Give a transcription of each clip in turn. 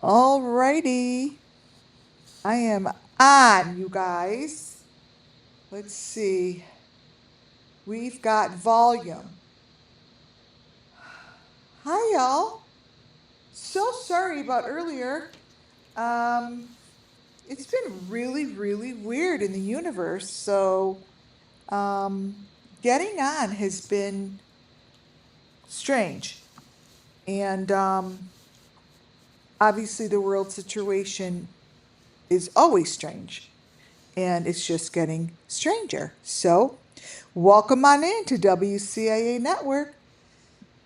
Alrighty. I am on, you guys. Let's see. We've got volume. Hi, y'all. So sorry about earlier. Um, it's been really, really weird in the universe. Getting on has been strange. And obviously, the world situation is always strange. And it's just getting stranger. So, welcome on in to WCIA Network.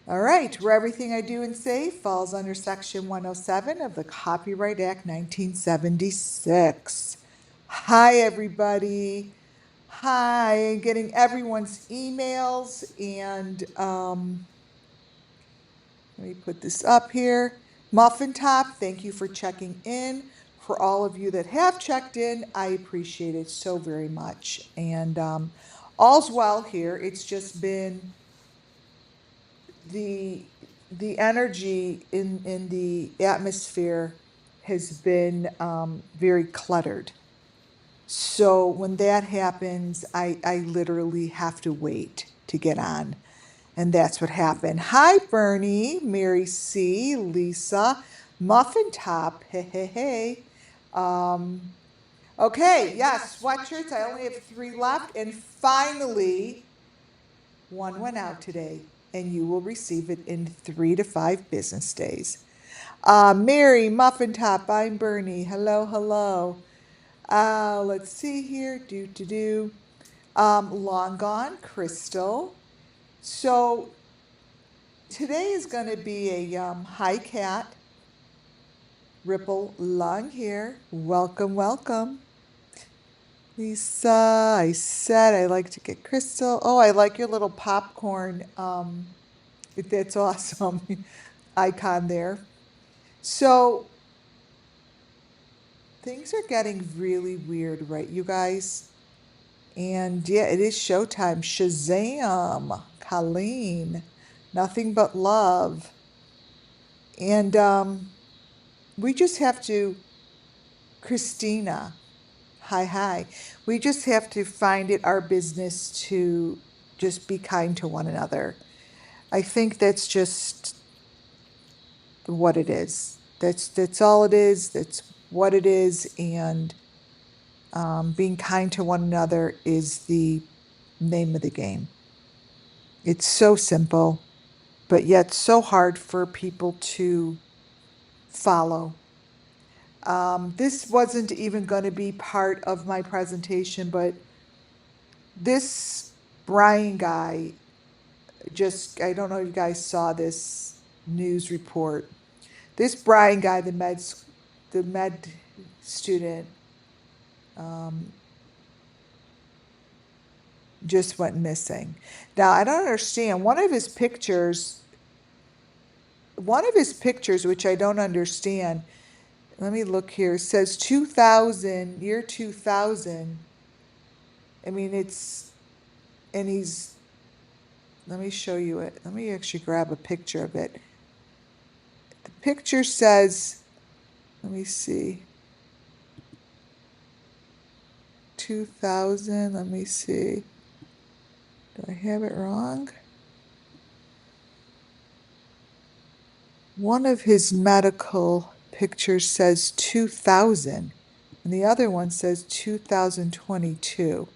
All right, where everything I do and say falls under Section 107 of the Copyright Act 1976. Hi, everybody. Hi, getting everyone's emails and let me put this up here. Muffin Top, thank you for checking in. For all of you that have checked in, I appreciate it so very much. And all's well here. It's just been the the energy in the atmosphere has been very cluttered. So when that happens, I literally have to wait to get on. And that's what happened. Hi, Bernie, Mary C., Lisa, Muffin Top. Hey, hey, hey. Um, okay, yes, sweatshirts. I only have three left. And finally, one went out today, and you will receive it in 3 to 5 business days. Mary, Muffin Top, I'm Bernie. Hello, hello. Let's see here. Do. Long Gone, Crystal. So today is going to be a hi cat, Ripple, long hair. Welcome, welcome. Lisa, I said I like to get Crystal. Oh, I like your little popcorn. That's awesome. Icon there. So things are getting really weird, right, you guys? And yeah, it is showtime. Shazam, Colleen, nothing but love. And we just have to, Christina, hi, hi. We just have to find it our business to just be kind to one another. I think that's just what it is. That's all it is. That's what it is. And being kind to one another is the name of the game. It's so simple, but yet so hard for people to follow. This wasn't even going to be part of my presentation, but this Brian guy just, I don't know if you guys saw this news report. This Brian guy, the med student, um, just went missing. Now, I don't understand. One of his pictures, which I don't understand, let me look here, says 2000, year 2000. I mean, and let me show you it. Let me actually grab a picture of it. The picture says, let me see, 2000, let me see. Do I have it wrong? One of his medical pictures says 2000, and the other one says 2022.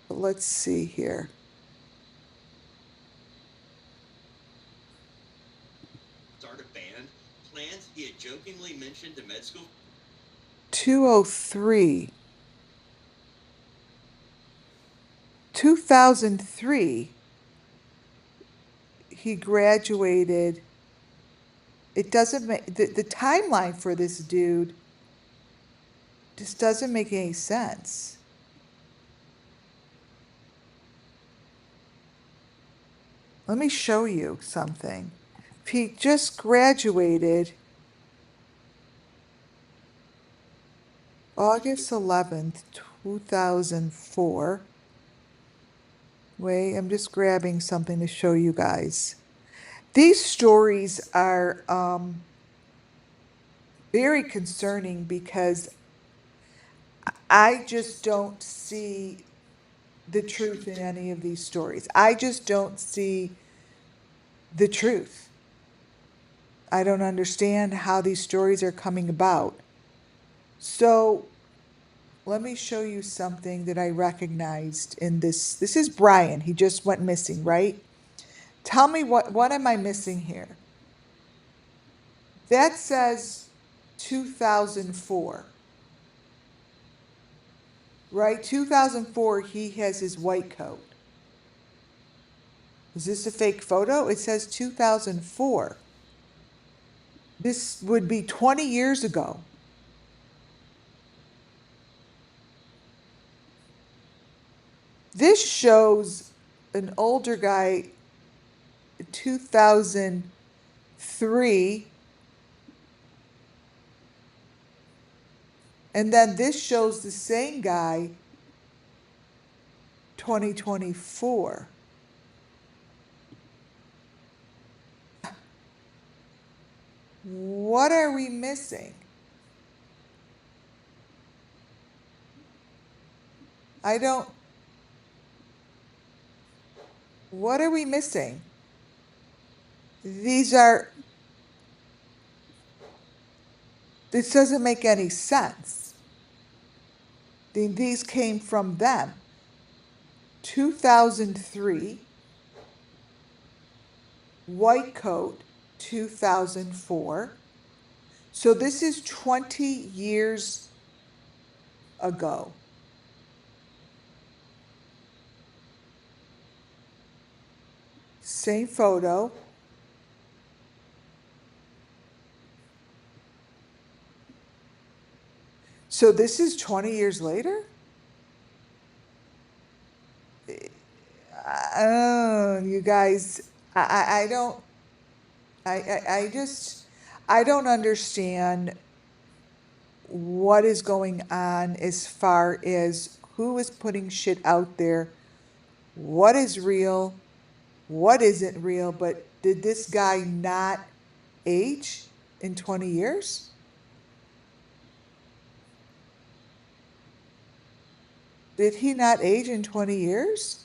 But let's see here. Start a band, plans he had jokingly mentioned to med school. 203. 2003, he graduated. It doesn't make the timeline for this dude just doesn't make any sense. Let me show you something. If he just graduated August 11th, 2004. Wait, I'm just grabbing something to show you guys. These stories are very concerning because I just don't see the truth in any of these stories. I just don't see the truth. I don't understand how these stories are coming about. So let me show you something that I recognized in this. This is Brian. He just went missing, right? Tell me what am I missing here? That says 2004, right? 2004, he has his white coat. Is this a fake photo? It says 2004. This would be 20 years ago. This shows an older guy, 2003, and then this shows the same guy, 2024. What are we missing? I don't, what are we missing? These are, this doesn't make any sense. These came from them. 2003, white coat, 2004. So this is 20 years ago. Same photo. So this is 20 years later? Oh, you guys, I don't, I just, I don't understand what is going on as far as who is putting shit out there, what is real, what isn't real, but did this guy not age in 20 years? Did he not age in 20 years?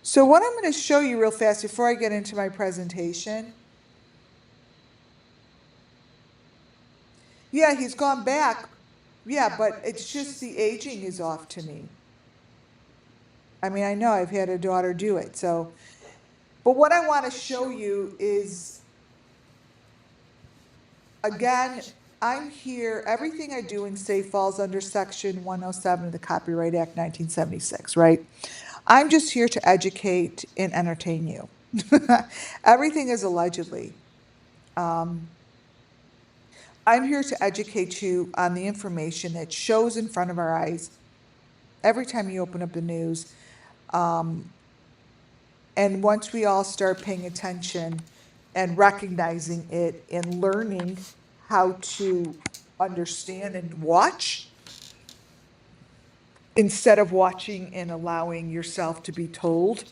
So what I'm going to show you real fast before I get into my presentation. Yeah, he's gone back. Yeah, but it's just the aging is off to me. I mean, I know I've had a daughter do it. So, but what I want to show you is, again, I'm here, everything I do and say falls under Section 107 of the Copyright Act 1976, right? I'm just here to educate and entertain you. Everything is allegedly. Um, I'm here to educate you on the information that shows in front of our eyes every time you open up the news. Um, and once we all start paying attention and recognizing it and learning how to understand and watch instead of watching and allowing yourself to be told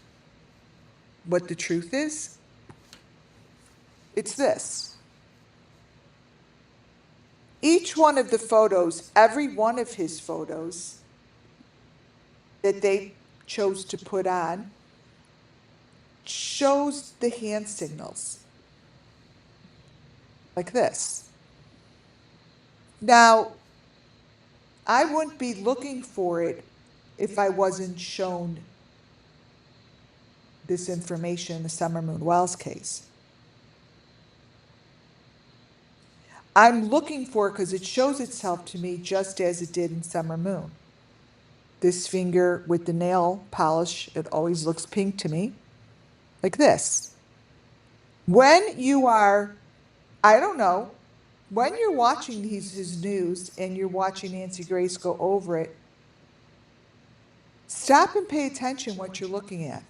what the truth is, it's this. Each one of the photos, every one of his photos that they chose to put on, shows the hand signals like this. Now, I wouldn't be looking for it if I wasn't shown this information in the Summer Moon Wells case. I'm looking for it because it shows itself to me just as it did in Summer Moon. This finger with the nail polish, it always looks pink to me, like this. When you are, I don't know, when you're watching his news and you're watching Nancy Grace go over it, stop and pay attention what you're looking at.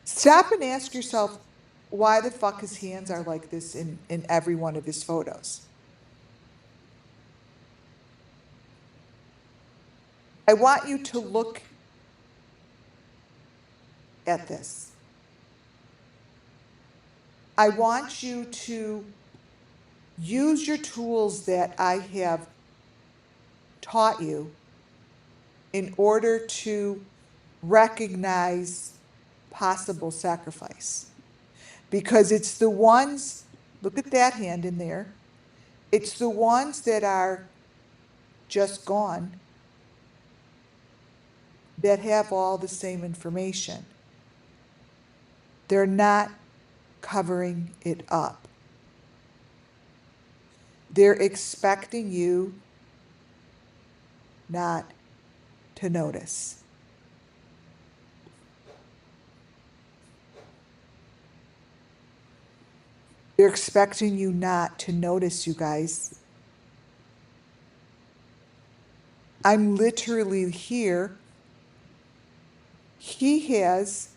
Stop and ask yourself why the fuck his hands are like this in every one of his photos. I want you to look at this. I want you to use your tools that I have taught you in order to recognize possible sacrifice. Because it's the ones, look at that hand in there, it's the ones that are just gone that have all the same information. They're not covering it up. They're expecting you not to notice. They're expecting you not to notice, you guys. I'm literally here. He has,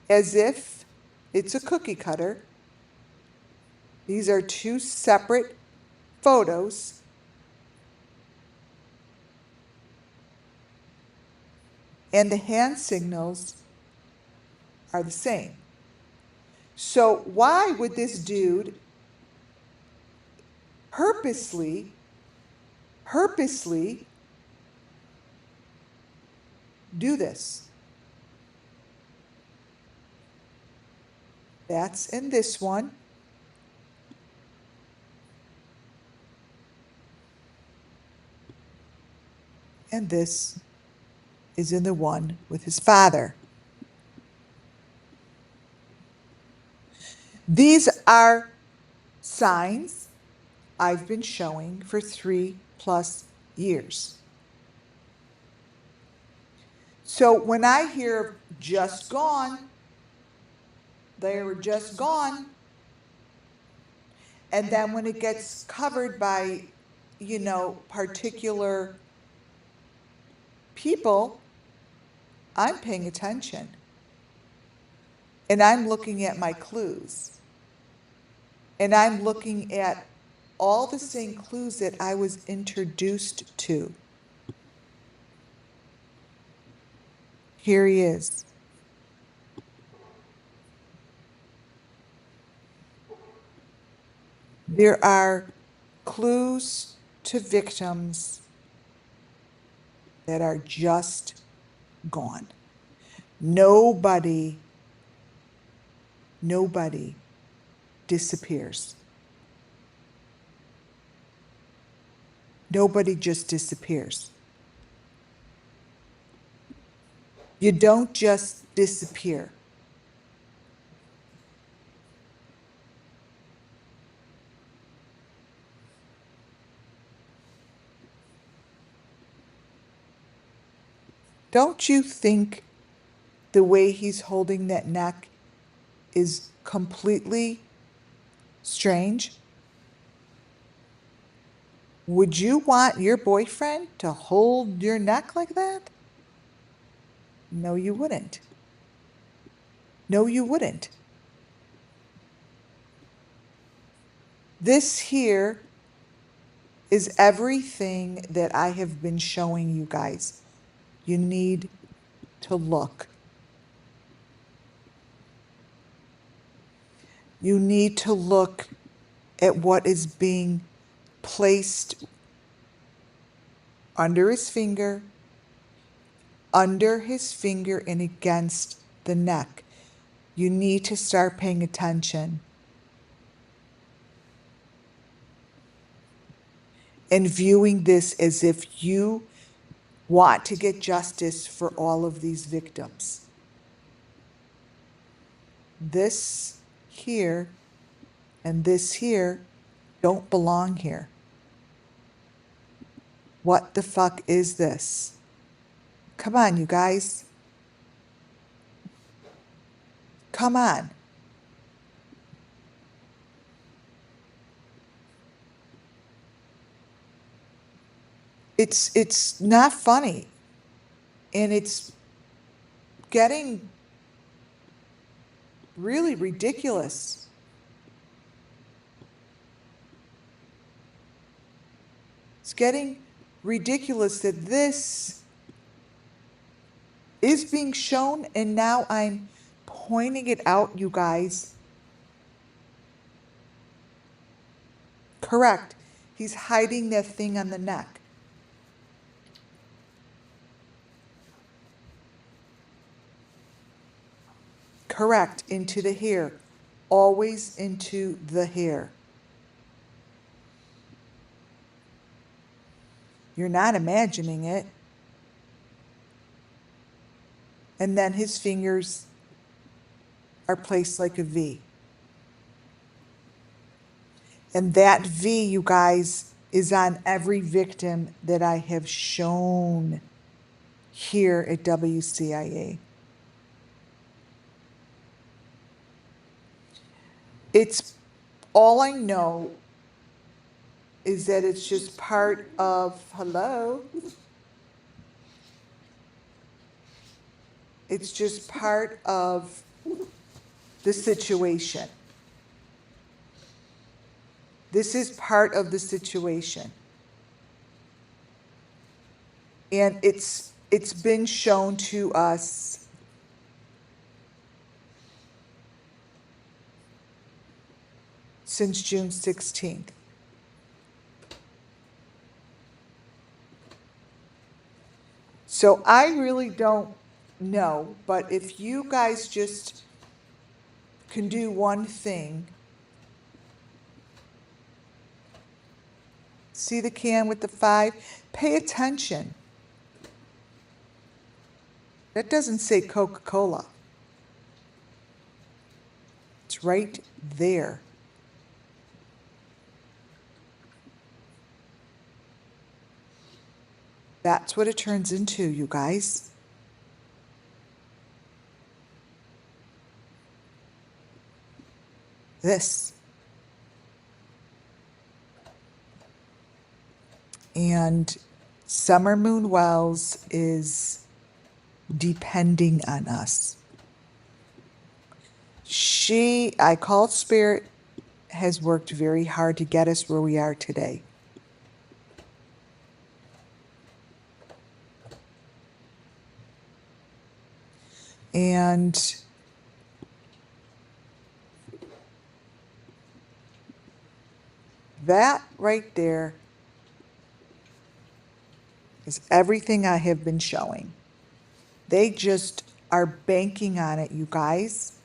as if it's a cookie cutter. These are two separate photos. And the hand signals are the same. So why would this dude purposely do this? That's in this one. And this is in the one with his father. These are signs I've been showing for 3+ years. So when I hear just gone, they were just gone. And then when it gets covered by, particular people, I'm paying attention. And I'm looking at my clues. And I'm looking at all the same clues that I was introduced to. Here he is. There are clues to victims that are just gone. Nobody disappears. Nobody just disappears. You don't just disappear. Don't you think the way he's holding that neck is completely strange? Would you want your boyfriend to hold your neck like that? No, you wouldn't. No, you wouldn't. This here is everything that I have been showing you guys. You need to look. You need to look at what is being placed under his finger, and against the neck. You need to start paying attention and viewing this as if you want to get justice for all of these victims. This here and this here don't belong here. What the fuck is this? Come on, you guys. Come on. It's not funny. And it's getting really ridiculous. It's getting ridiculous that this is being shown, and now I'm pointing it out, you guys. Correct. He's hiding that thing on the neck. Correct. Into the hair. Always into the hair. You're not imagining it. And then his fingers are placed like a V. And that V, you guys, is on every victim that I have shown here at WCIA. It's all I know is that it's just part of, hello? It's just part of the situation. This is part of the situation. And it's been shown to us since June 16th. So I really don't know, but if you guys just can do one thing, see the can with the 5, pay attention. That doesn't say Coca-Cola. It's right there. That's what it turns into, you guys. This. And Summer Moon Wells is depending on us. I call Spirit, has worked very hard to get us where we are today. And that right there is everything I have been showing. They just are banking on it, you guys.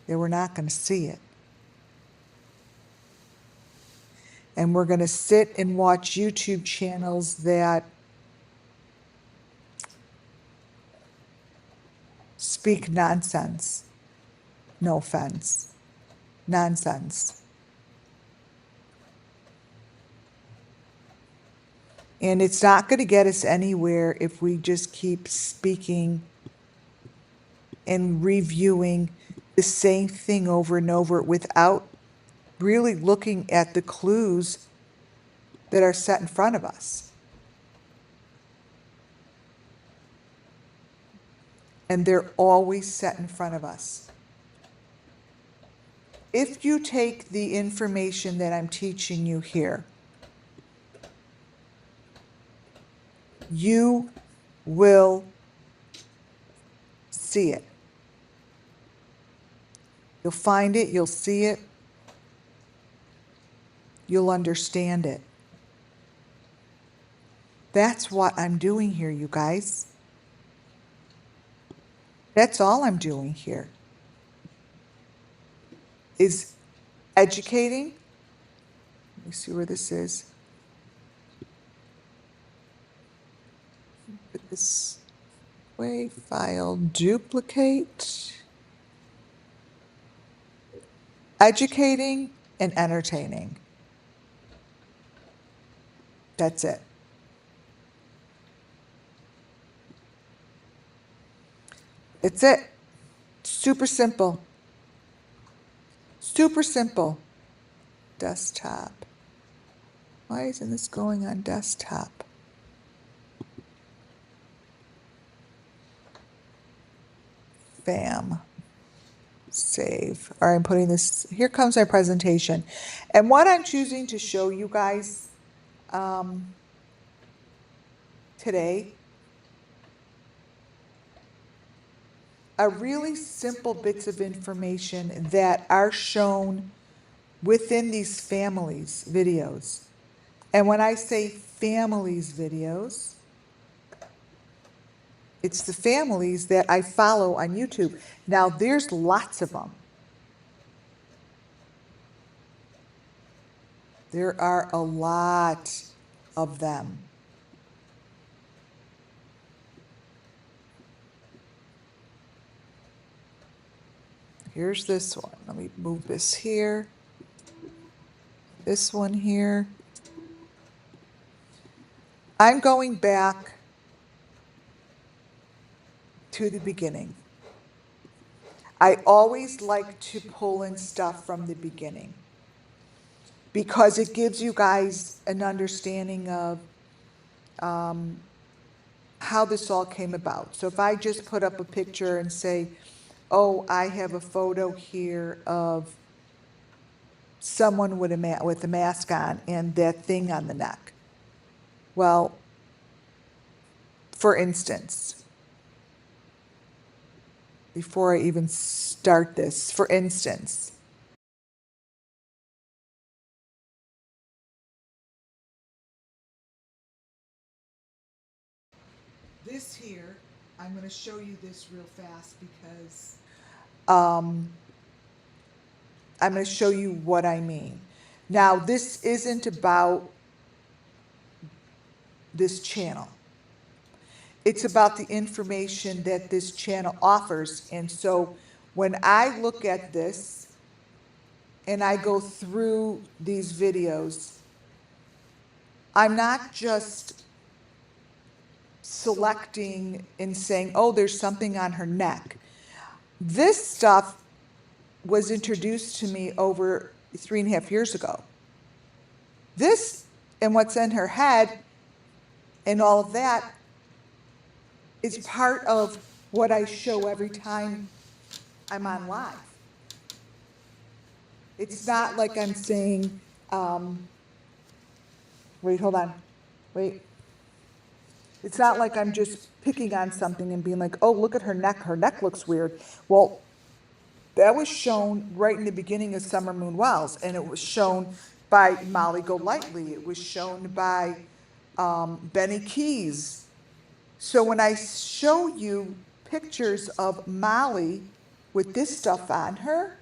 They were not going to see it. And we're going to sit and watch YouTube channels that speak nonsense. No offense. Nonsense. And it's not going to get us anywhere if we just keep speaking and reviewing the same thing over and over without really looking at the clues that are set in front of us. And they're always set in front of us. If you take the information that I'm teaching you here, you will see it. You'll find it, you'll see it, you'll understand it. That's what I'm doing here, you guys. That's all I'm doing here, is educating. Let me see where this is. Put this way, file, duplicate. Educating and entertaining. That's it. It's it. Super simple. Super simple. Desktop. Why isn't this going on desktop? Bam. Save. All right, I'm putting this, here comes my presentation. And what I'm choosing to show you guys today are really simple bits of information that are shown within these families videos. And when I say families videos, it's the families that I follow on YouTube. Now, there's lots of them. There are a lot of them. Here's this one. Let me move this here. This one here. I'm going back to the beginning. I always like to pull in stuff from the beginning because it gives you guys an understanding of how this all came about. So if I just put up a picture and say, oh, I have a photo here of someone with a mask on and that thing on the neck. Well, for instance, before I even start this, for instance, this here, I'm going to show you this real fast because I'm going to show you what I mean. Now, this isn't about this channel. It's about the information that this channel offers. And so when I look at this and I go through these videos, I'm not just selecting and saying, oh, there's something on her neck. This stuff was introduced to me over 3.5 years ago. This and what's in her head and all of that is part of what I show every time I'm on live. It's not like I'm saying, wait, hold on, wait. It's not like I'm just picking on something and being like, oh, look at her neck looks weird. Well, that was shown right in the beginning of Summer Moon Wells, and it was shown by Molly Golightly. It was shown by Benny Keys. So when I show you pictures of Molly with this stuff on her,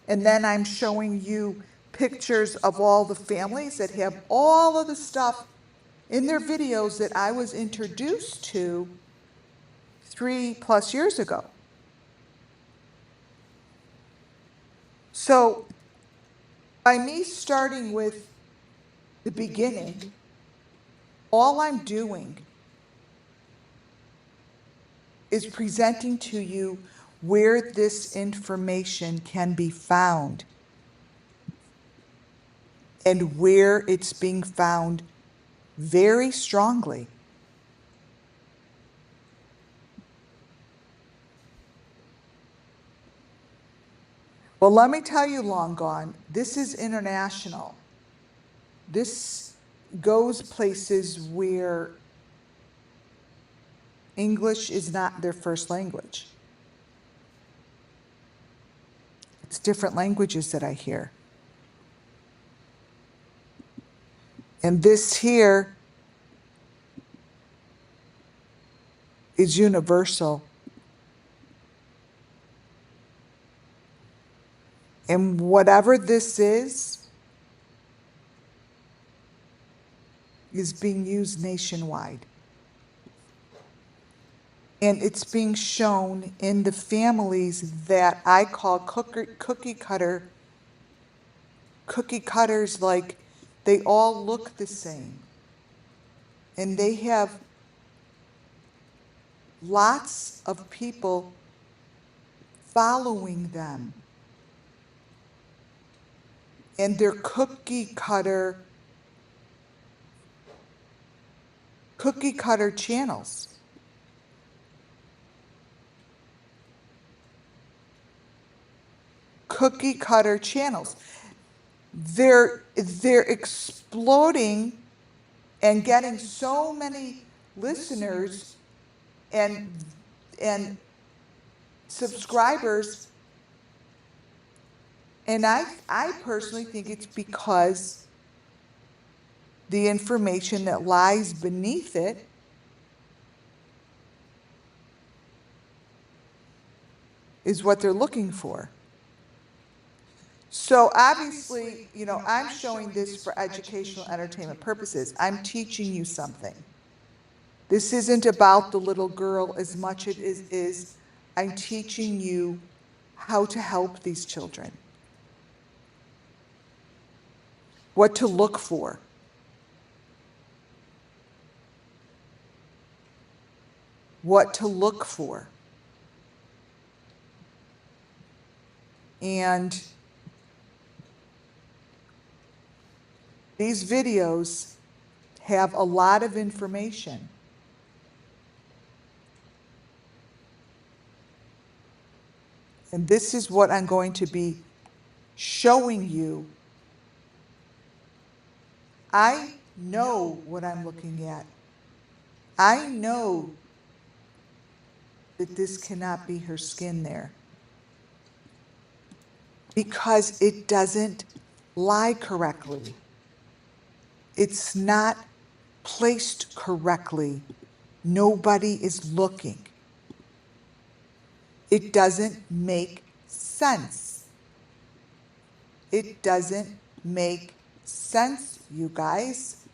and then I'm showing you pictures of all the families that have all of the stuff in their videos that I was introduced to 3+ years ago. So by me starting with the beginning, all I'm doing is presenting to you where this information can be found and where it's being found very strongly. Well, let me tell you, Long Gone, this is international. This goes places where English is not their first language. It's different languages that I hear. And this here is universal. And whatever this is being used nationwide. And it's being shown in the families that I call cookie cutters, like they all look the same. And they have lots of people following them. And they're cookie cutter channels. Cookie cutter channels. They're exploding and getting so many listeners, and and subscribers. And I personally think it's because the information that lies beneath it is what they're looking for. So obviously, I'm showing this for educational entertainment purposes. I'm teaching you something. This isn't about the little girl as much as it is I'm teaching you how to help these children, what to look for. What to look for. And these videos have a lot of information. And this is what I'm going to be showing you. I know what I'm looking at. I know that this cannot be her skin there because it doesn't lie correctly. It's not placed correctly. Nobody is looking. It doesn't make sense. It doesn't make sense, you guys.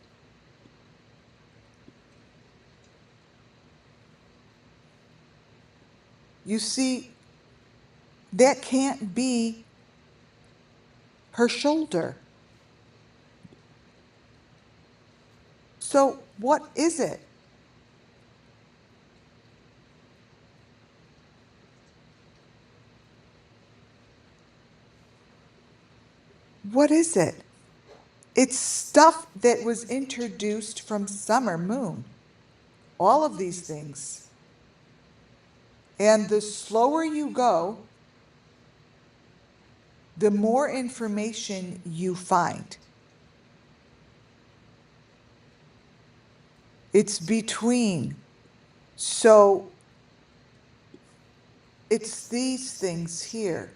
You see, that can't be her shoulder. So, what is it? What is it? It's stuff that was introduced from Summer Moon. All of these things. And the slower you go, the more information you find. It's between. So it's these things here.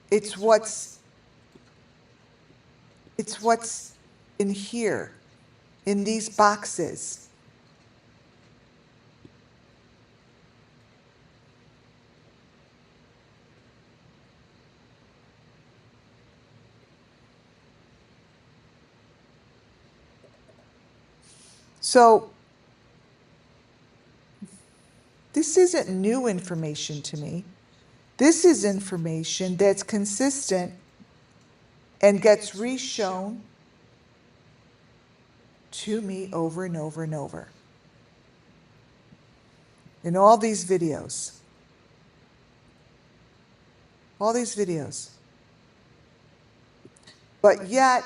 It's what's in here, in these boxes. So this isn't new information to me. This is information that's consistent and gets reshown to me over and over and over in all these videos. All these videos. But yet,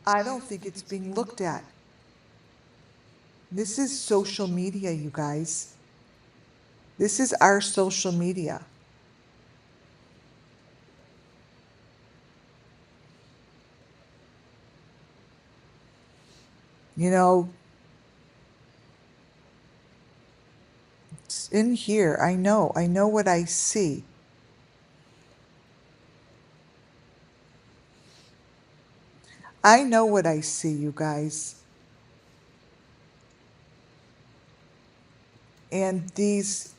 I don't think it's being looked at. This is social media, you guys. This is our social media. You know, it's in here. I know what I see. I know what I see, you guys. And these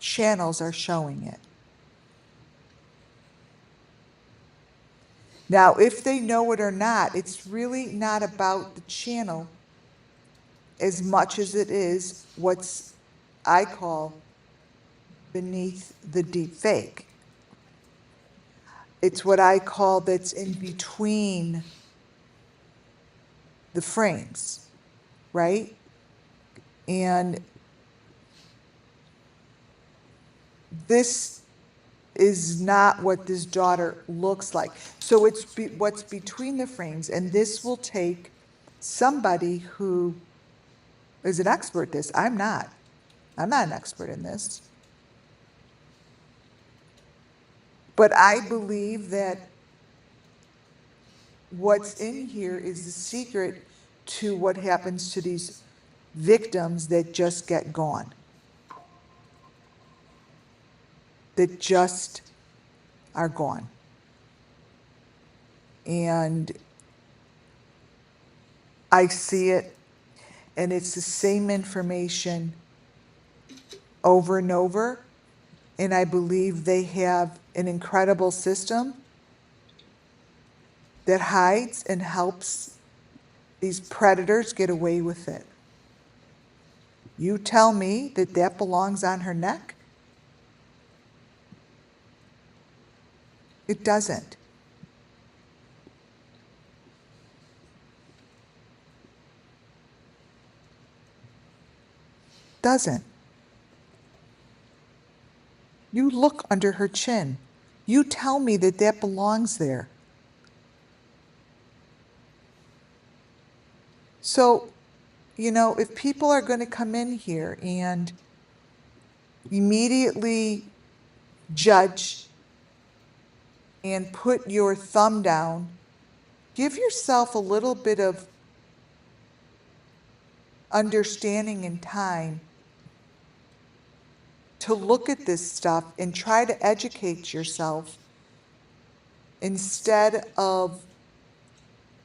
channels are showing it. Now, if they know it or not, it's really not about the channel as much as it is what's I call beneath the deep fake. It's what I call that's in between the frames, right? And this is not what this daughter looks like. So it's what's between the frames, and this will take somebody who is an expert at this. I'm not. I'm not an expert in this. But I believe that what's in here is the secret to what happens to these victims that just get gone, that just are gone. And I see it, and it's the same information over and over. And I believe they have an incredible system that hides and helps these predators get away with it. You tell me that that belongs on her neck? It doesn't. Doesn't. You look under her chin. You tell me that that belongs there. So, if people are going to come in here and immediately judge and put your thumb down, give yourself a little bit of understanding and time to look at this stuff and try to educate yourself instead of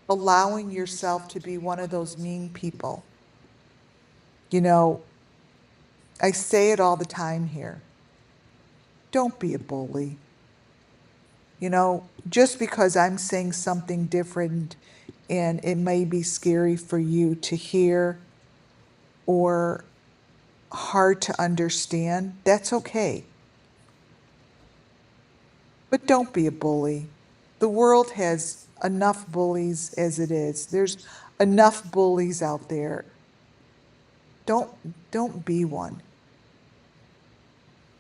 allowing yourself to be one of those mean people. I say it all the time here. Don't be a bully. Just because I'm saying something different and it may be scary for you to hear or hard to understand, that's okay. But don't be a bully. The world has enough bullies as it is. There's enough bullies out there. Don't be one.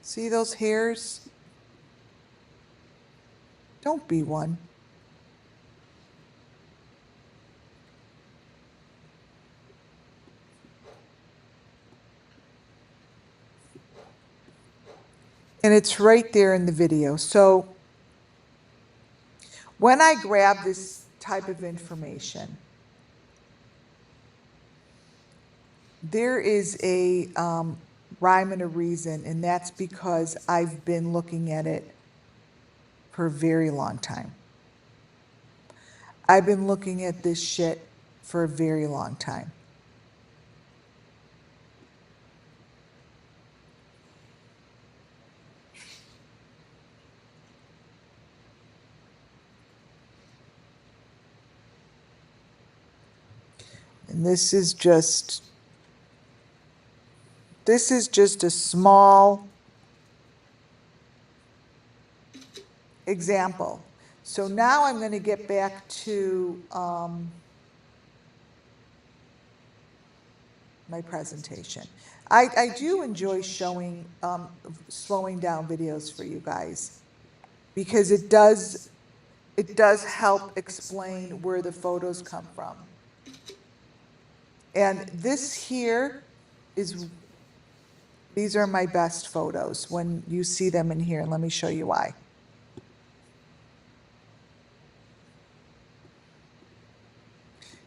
See those hairs? Don't be one. And it's right there in the video. So when I grab this type of information, there is a rhyme and a reason, and that's because I've been looking at it for a very long time. I've been looking at this shit for a very long time. And this is just a small example. So now I'm going to get back to my presentation. I do enjoy showing, slowing down videos for you guys because it does help explain where the photos come from. And this here these are my best photos when you see them in here, and let me show you why.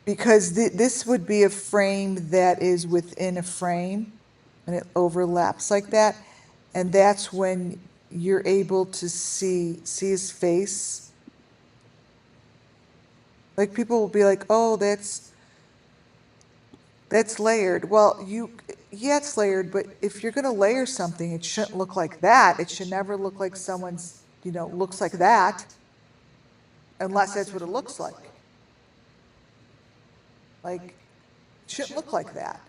Because this would be a frame that is within a frame, and it overlaps like that, and that's when you're able to see his face. Like people will be like, oh, that's layered. Well, yeah, it's layered, but if you're going to layer something, it shouldn't look like that. It should never look like someone's, looks like that, unless that's what it looks like. Like, it shouldn't look like that.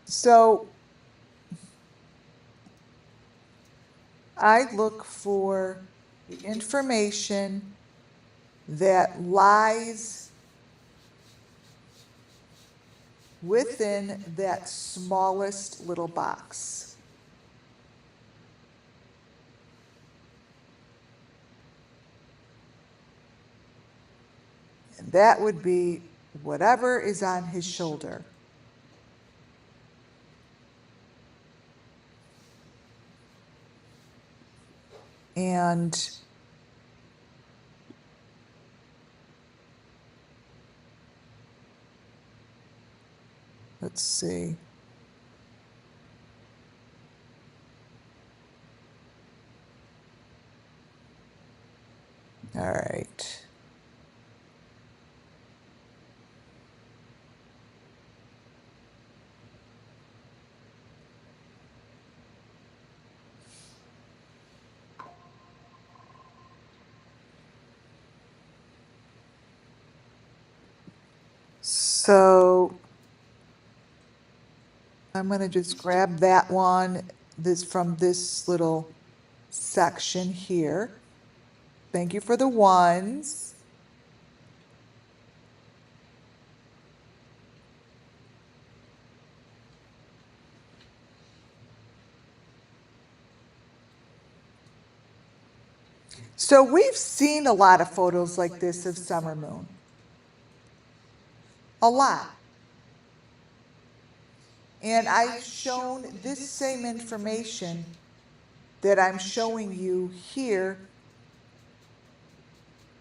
So I look for the information that lies within that smallest little box. And that would be whatever is on his shoulder. And let's see. All right. So I'm going to just grab that one, this from this little section here. Thank you for the ones. So we've seen a lot of photos like this of summer moon. A lot. And I've shown this same information that I'm showing you here,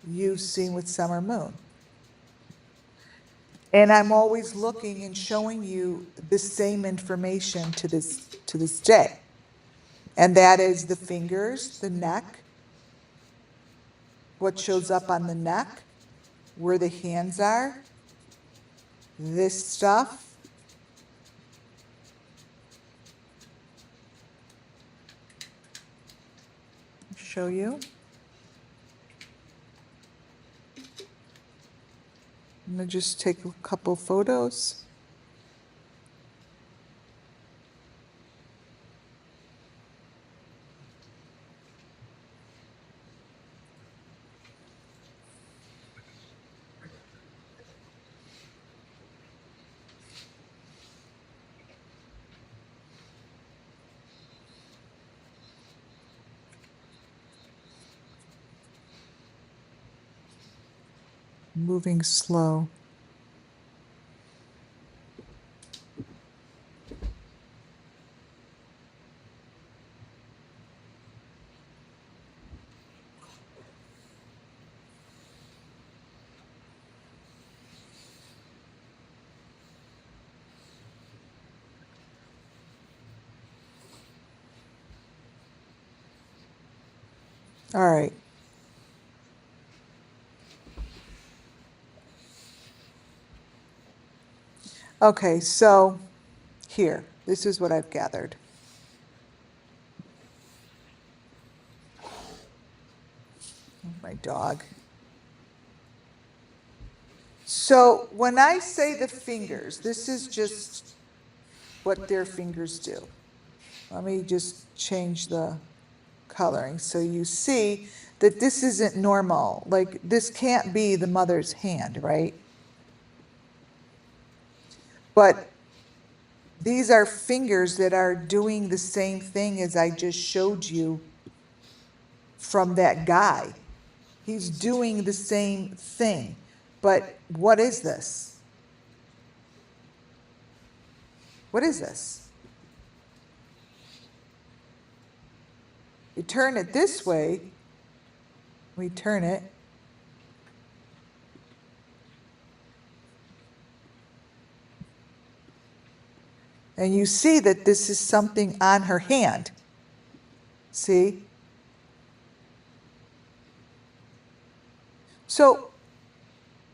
you've seen with summer moon. And I'm always looking and showing you the same information to this day. And that is the fingers, the neck, what shows up on the neck, where the hands are, this stuff. Show you. I'm gonna just take a couple photos. Moving slow. All right. Okay, so here, this is what I've gathered. My dog. So when I say the fingers, this is just what their fingers do. Let me just change the coloring so you see that this isn't normal. Like, this can't be the mother's hand, right? But these are fingers that are doing the same thing as I just showed you from that guy. He's doing the same thing. But what is this? What is this? You turn it this way, we turn it. And you see that this is something on her hand. See? So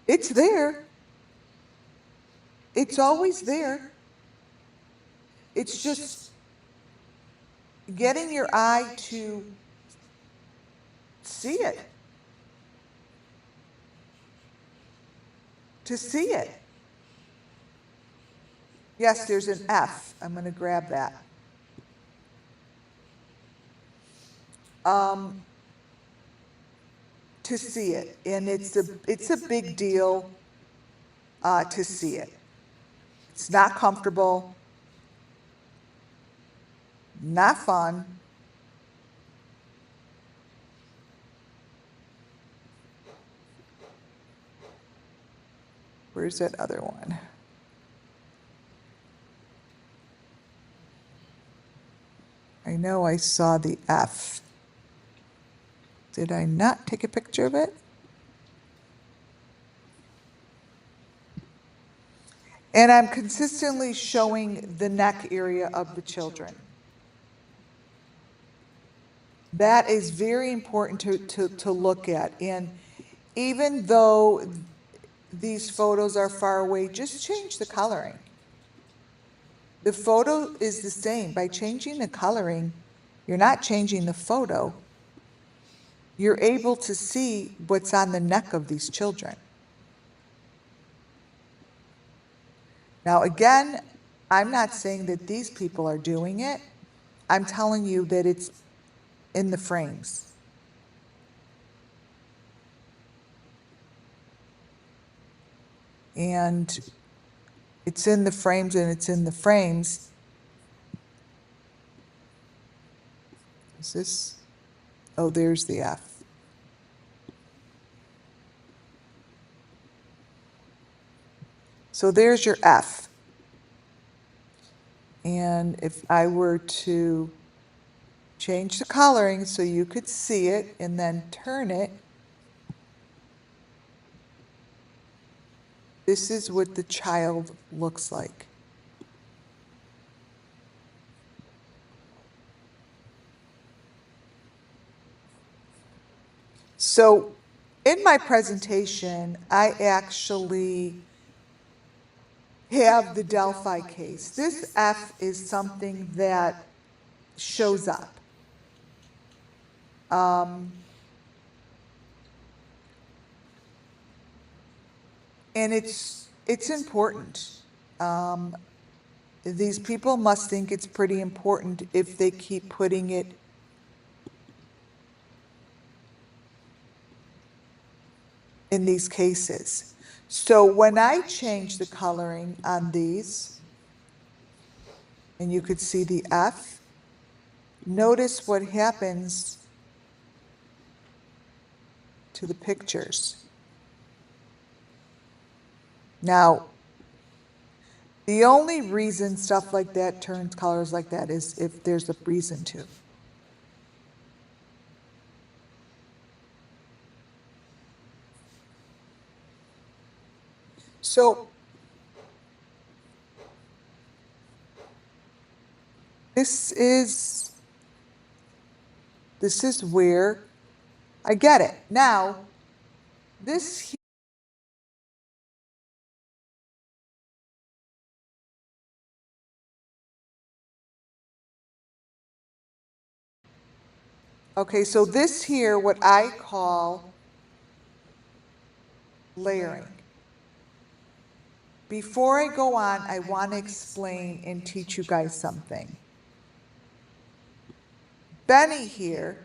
it's there. It's always there. It's just getting your eye to see it. To see it. Yes, there's an F. I'm going to grab that. To see it. And it's a big deal to see it. It's not comfortable, not fun. Where's that other one? I know I saw the F. Did I not take a picture of it? And I'm consistently showing the neck area of the children. That is very important to look at. And even though these photos are far away, just change the coloring. The photo is the same. By changing the coloring, you're not changing the photo. You're able to see what's on the neck of these children. Now, again, I'm not saying that these people are doing it. I'm telling you that it's in the frames. And it's in the frames and it's in the frames. Is this? Oh, there's the F. So there's your F. And if I were to change the coloring so you could see it and then turn it, this is what the child looks like. So in my presentation, I actually have the Delphi case. This F is something that shows up. And it's important. These people must think it's pretty important if they keep putting it in these cases. So when I change the coloring on these, and you could see the F, notice what happens to the pictures. Now, the only reason stuff like that turns colors like that is if there's a reason to. So this is where I get it. Now, this okay, so this here, what I call layering. Before I go on, I want to explain and teach you guys something. Benny here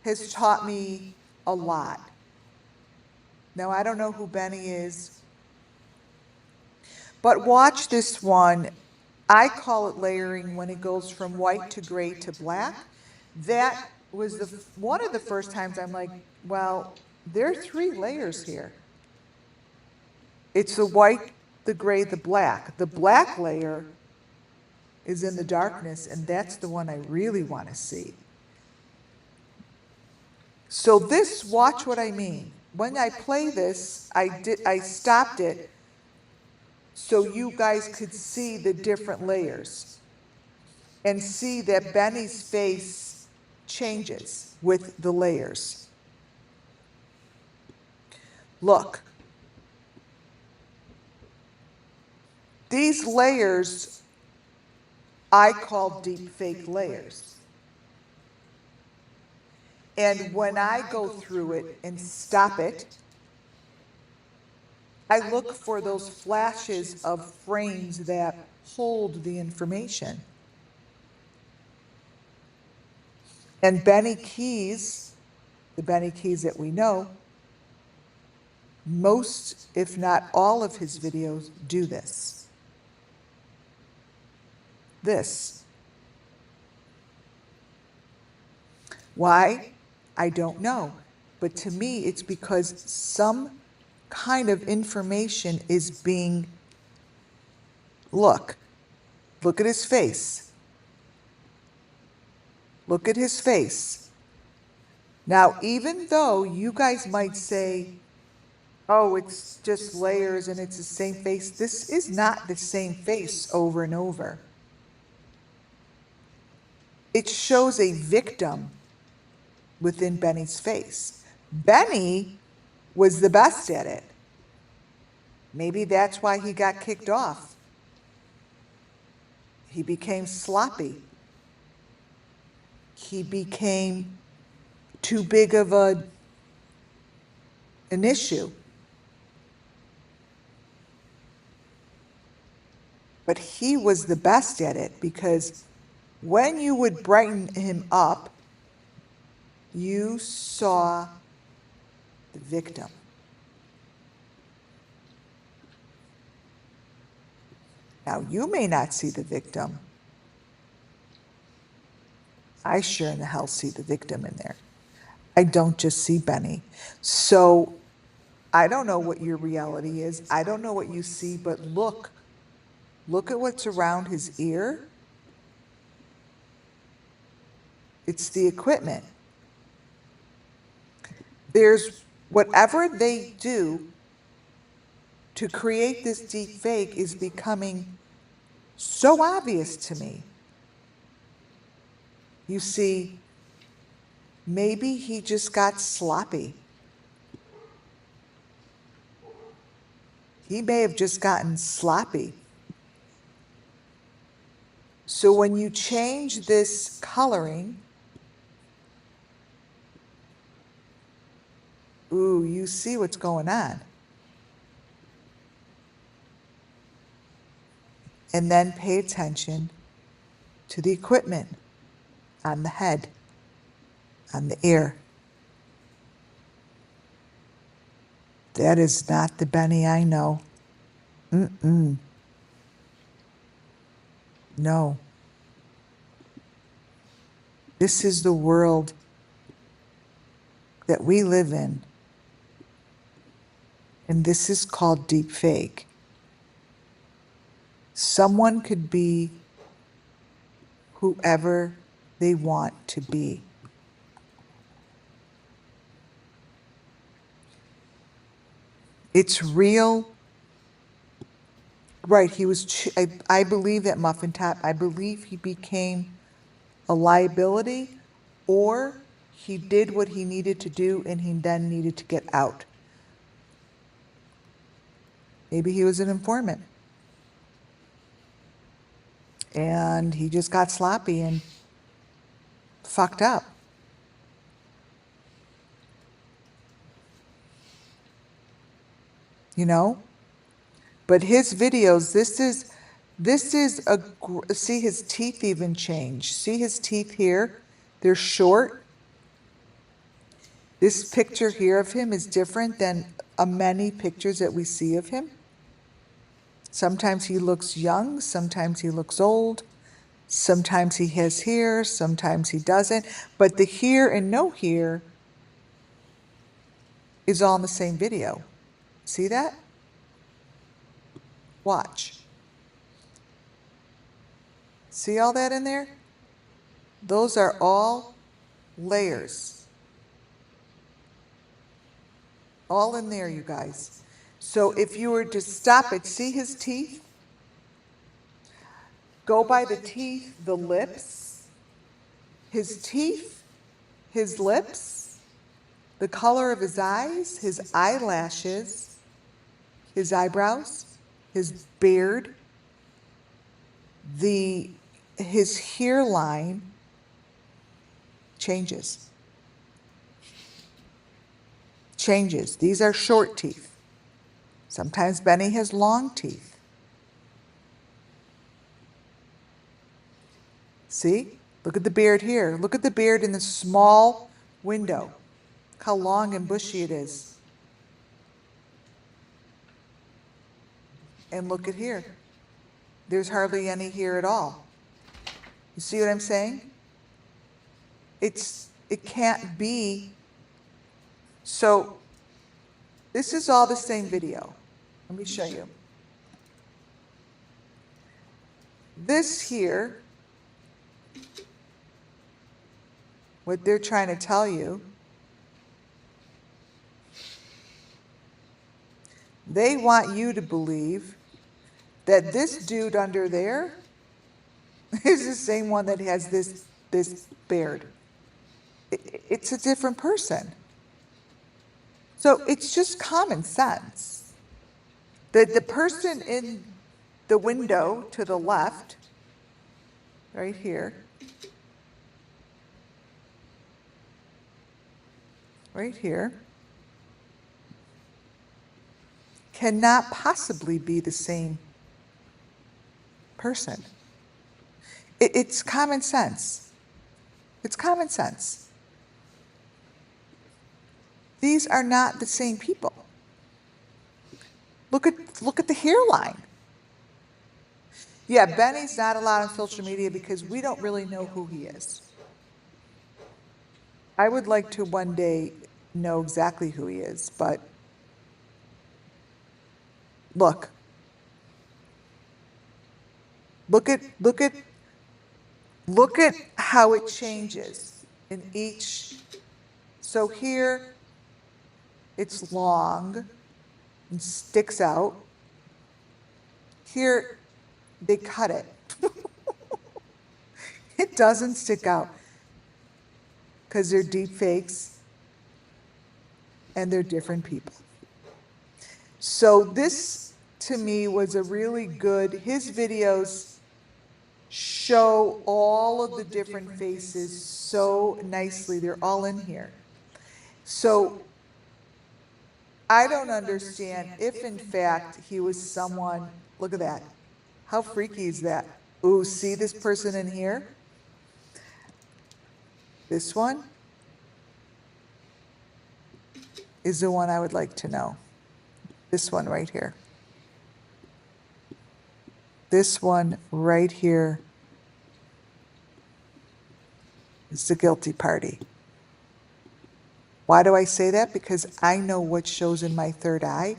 has taught me a lot. Now, I don't know who Benny is, but watch this one. I call it layering when it goes from white to gray to black. That was one of the first times I'm like, well, there are 3 layers here. It's the white, the gray, the black. The black layer is in the darkness, and that's the one I really want to see. So this, watch what I mean. When I play this, I stopped it so you guys could see the different layers and see that Benny's face changes with the layers. Look. These layers I call deep fake layers. And when I go through it and stop it, I look for those flashes of frames that hold the information. And Benny Keys, the Benny Keys that we know, most, if not all of his videos do this. This. Why? I don't know. But to me, it's because some kind of information is being, look at his face. Look at his face. Now, even though you guys might say, oh, it's just layers and it's the same face, this is not the same face over and over. It shows a victim within Benny's face. Benny was the best at it. Maybe that's why he got kicked off. He became sloppy. He became too big of an issue. But he was the best at it because when you would brighten him up, you saw the victim. Now, you may not see the victim. I sure in the hell see the victim in there. I don't just see Benny. So I don't know what your reality is. I don't know what you see, but look at what's around his ear. It's the equipment. There's whatever they do to create this deep fake is becoming so obvious to me. You see, maybe he just got sloppy. He may have just gotten sloppy. So when you change this coloring, ooh, you see what's going on. And then pay attention to the equipment on the head, on the ear. That is not the Benny I know. No. This is the world that we live in. And this is called deep fake. Someone could be whoever they want to be. It's real. Right, he was, I believe that Muffin Top, I believe he became a liability, or he did what he needed to do and he then needed to get out. Maybe he was an informant. And he just got sloppy and fucked up. You know? But his videos, this is see his teeth even change. See his teeth here? They're short. This picture here of him is different than many pictures that we see of him. Sometimes he looks young, sometimes he looks old, sometimes he has hair, sometimes he doesn't. But the here and no here is all in the same video. See that? Watch. See all that in there? Those are all layers. All in there, you guys. So if you were to stop it, see his teeth? Go by the teeth, the lips, his teeth, his lips, the color of his eyes, his eyelashes, his eyebrows, his beard, his hairline changes. Changes. These are short teeth. Sometimes Benny has long teeth. See? Look at the beard here. Look at the beard in the small window. How long and bushy it is. And look at here. There's hardly any here at all. You see what I'm saying? It can't be. So this is all the same video. Let me show you. This here, what they're trying to tell you They want you to believe that this dude under there is the same one that has this beard. It's a different person. So it's just common sense. The person in the window to the left, right here, right here, cannot possibly be the same person. It's common sense. It's common sense. These are not the same people. Look at the hairline. Yeah, Benny's not allowed on social media because we don't really know who he is. I would like to one day know exactly who he is, but look. Look at how it changes in each. So here it's long and sticks out. Here they cut it. It doesn't stick out because they're deep fakes and they're different people. So this to me was a really good, his videos show all of the different faces so nicely. They're all in here. So I don't understand if in fact he was someone, look at that. How freaky is that? Ooh, see this person in here? This one is the one I would like to know. This one right here. This one right here is the guilty party. Why do I say that? Because I know what shows in my third eye.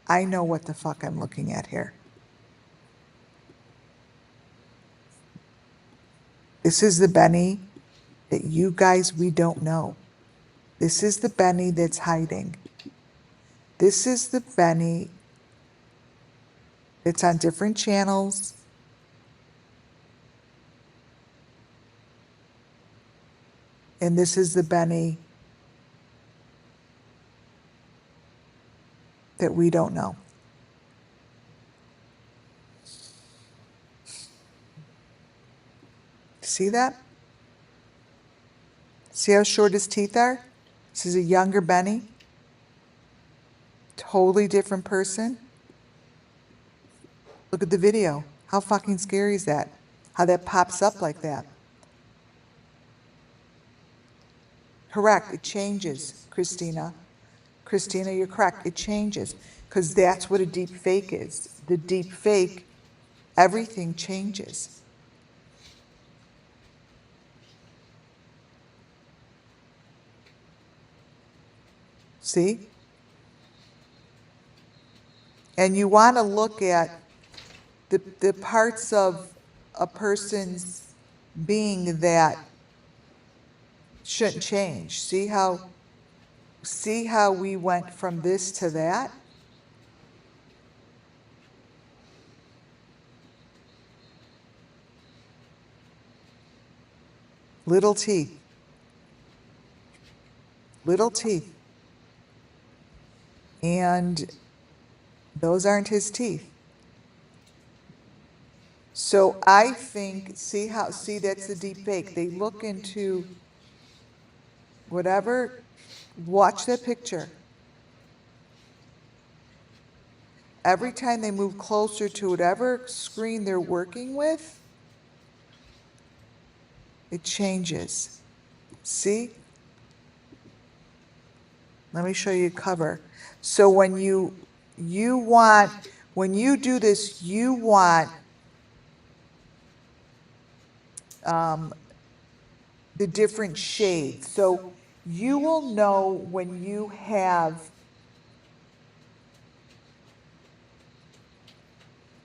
I know what the fuck I'm looking at here. This is the Benny that you guys, we don't know. This is the Benny that's hiding. This is the Benny that's on different channels. And this is the Benny that we don't know. See that? See how short his teeth are? This is a younger Benny. Totally different person. Look at the video. How fucking scary is that? How that pops up like that. Correct, it changes, Christina. Christina, you're correct, it changes. Because that's what a deep fake is. The deep fake, everything changes. See? And you want to look at the parts of a person's being that shouldn't change. See how we went from this to that? Little teeth. Little teeth. And those aren't his teeth. So I think, see that's the deep fake. They look into whatever, watch that picture. Every time they move closer to whatever screen they're working with, it changes. See? Let me show you cover. So when you do this, you want the different shades. So you will know when you have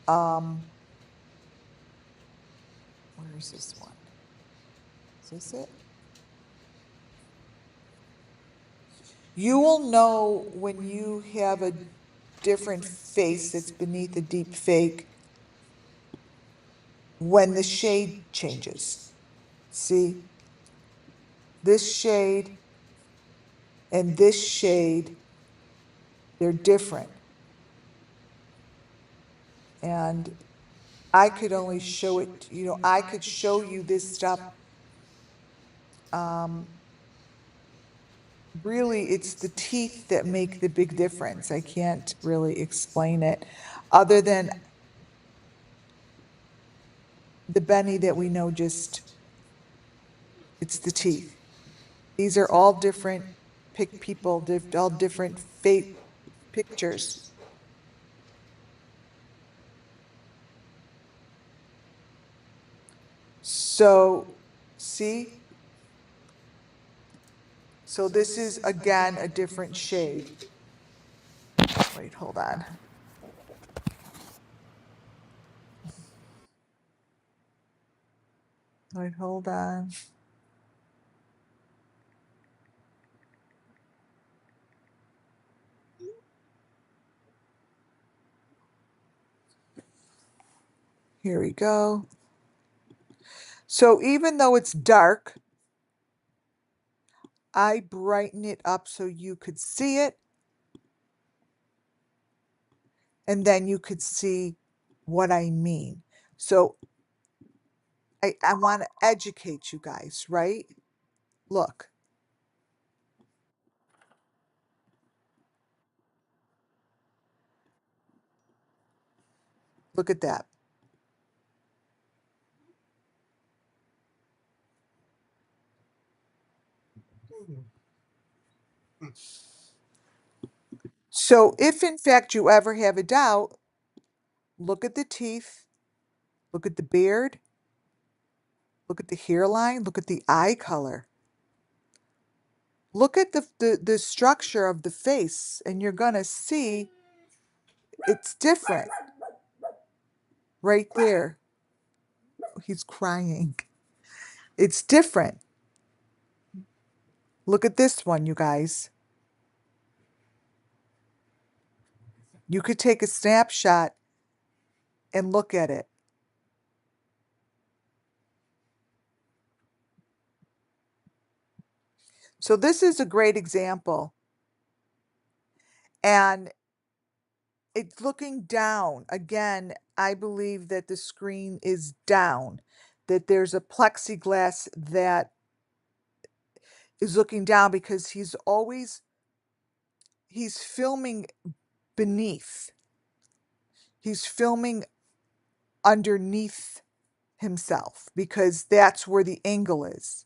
where is this one? Is this it? You will know when you have a different face that's beneath a deep fake when the shade changes. See, this shade and this shade, they're different. And I could only show it, I could show you this stuff. Um, Really, it's the teeth that make the big difference. I can't really explain it other than the Benny that we know, just it's the teeth. These are all different people, all different fake pictures. So, see? So this is again a different shade. Wait, hold on. Wait, hold on. Here we go. So even though it's dark, I brighten it up so you could see it, and then you could see what I mean. So I want to educate you guys, right? Look, look at that. So if in fact you ever have a doubt, look at the teeth, look at the beard, look at the hairline, look at the eye color. Look at the structure of the face, and you're going to see it's different right there. He's crying. It's different. Look at this one, you guys. You could take a snapshot and look at it. So this is a great example. And it's looking down. Again, I believe that the screen is down, that there's a plexiglass that is looking down because he's filming beneath. He's filming underneath himself because that's where the angle is.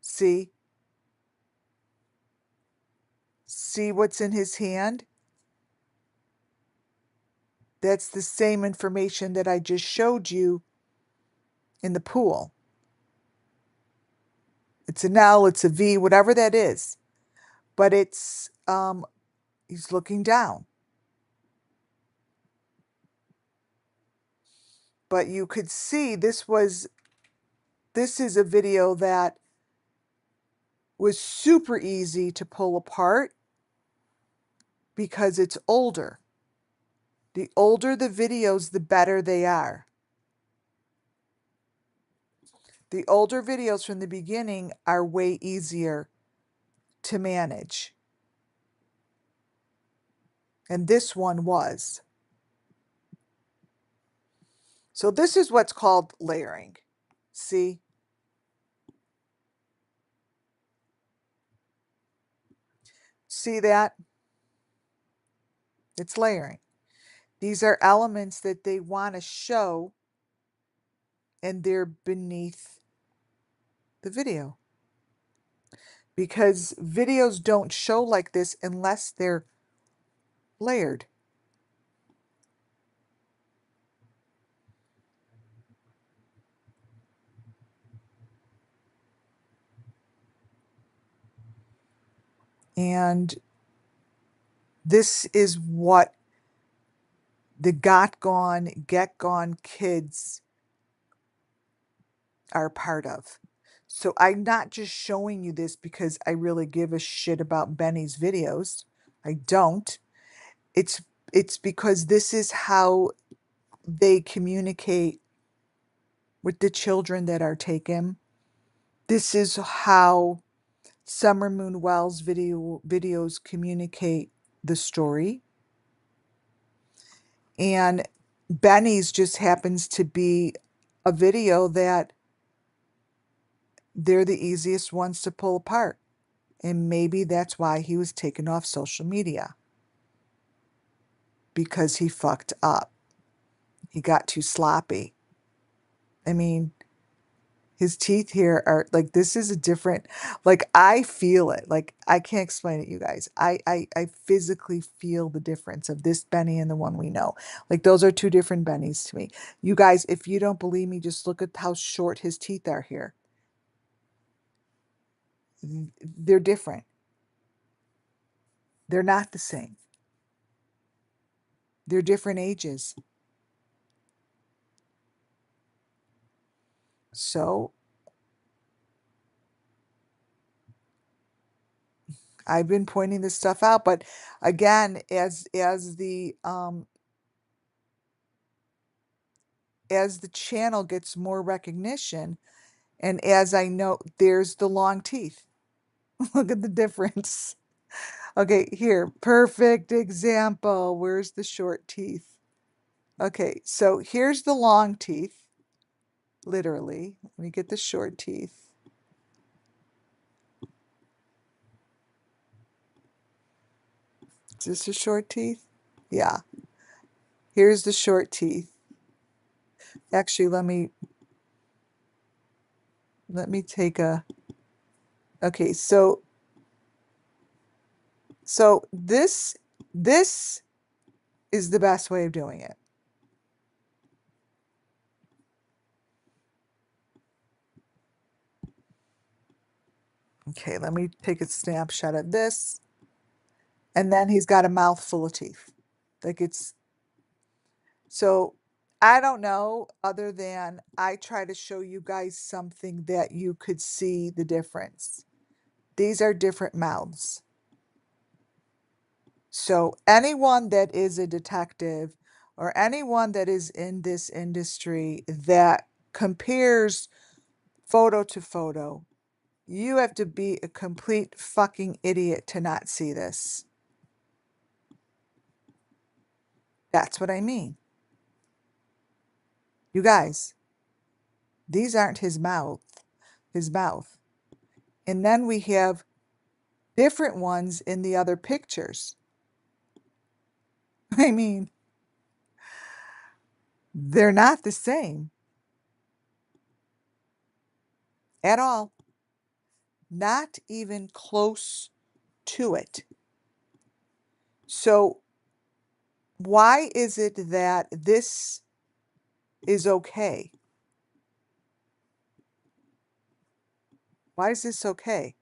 See? See what's in his hand? That's the same information that I just showed you in the pool. It's an L, it's a V, whatever that is. But it's he's looking down. But you could see this is a video that was super easy to pull apart because it's older. The older the videos, the better they are. The older videos from the beginning are way easier to manage. And this one was. So this is what's called layering. See? See that? It's layering. These are elements that they want to show, and they're beneath the video. Because videos don't show like this unless they're layered. And this is what the got gone, get gone kids are a part of. So I'm not just showing you this because I really give a shit about Benny's videos. I don't. It's it's because this is how they communicate with the children that are taken. This is how Summer Moon Wells videos communicate the story. And Benny's just happens to be a video that they're the easiest ones to pull apart. And maybe that's why he was taken off social media. Because he fucked up. He got too sloppy. I mean, his teeth here are like, this is a different, like, I feel it. Like, I can't explain it, you guys. I physically feel the difference of this Benny and the one we know. Like, those are two different Bennies to me. You guys, if you don't believe me, just look at how short his teeth are here. They're different. They're not the same. They're different ages. So I've been pointing this stuff out, but again, as the channel gets more recognition, and as I know, there's the long teeth. Look at the difference. Okay, here, perfect example. Where's the short teeth? Okay, so here's the long teeth, literally. Let me get the short teeth. Is this a short teeth? Yeah. Here's the short teeth. Actually, let me take a, okay, so this is the best way of doing it. Okay, let me take a snapshot of this. And then he's got a mouth full of teeth. Like, it's, so I don't know, other than I try to show you guys something that you could see the difference. These are different mouths. So anyone that is a detective or anyone that is in this industry that compares photo to photo, you have to be a complete fucking idiot to not see this. That's what I mean. You guys, these aren't his mouth. And then we have different ones in the other pictures. I mean, they're not the same at all. Not even close to it. So why is it that this is okay? Why is this okay?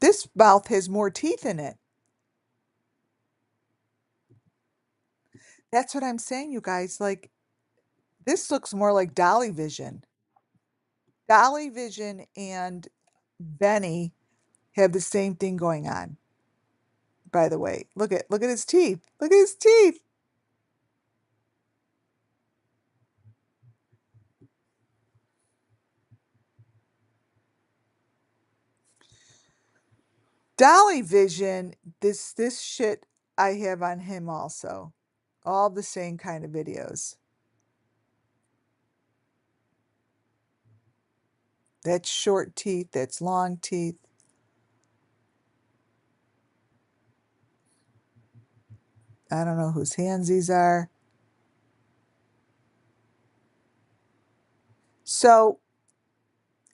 This mouth has more teeth in it. That's what I'm saying, you guys. Like, this looks more like Dolly Vision. Dolly Vision and Benny have the same thing going on. By the way, look at his teeth. Look at his teeth. Dolly Vision, this shit I have on him also. All the same kind of videos. That's short teeth, that's long teeth. I don't know whose hands these are. So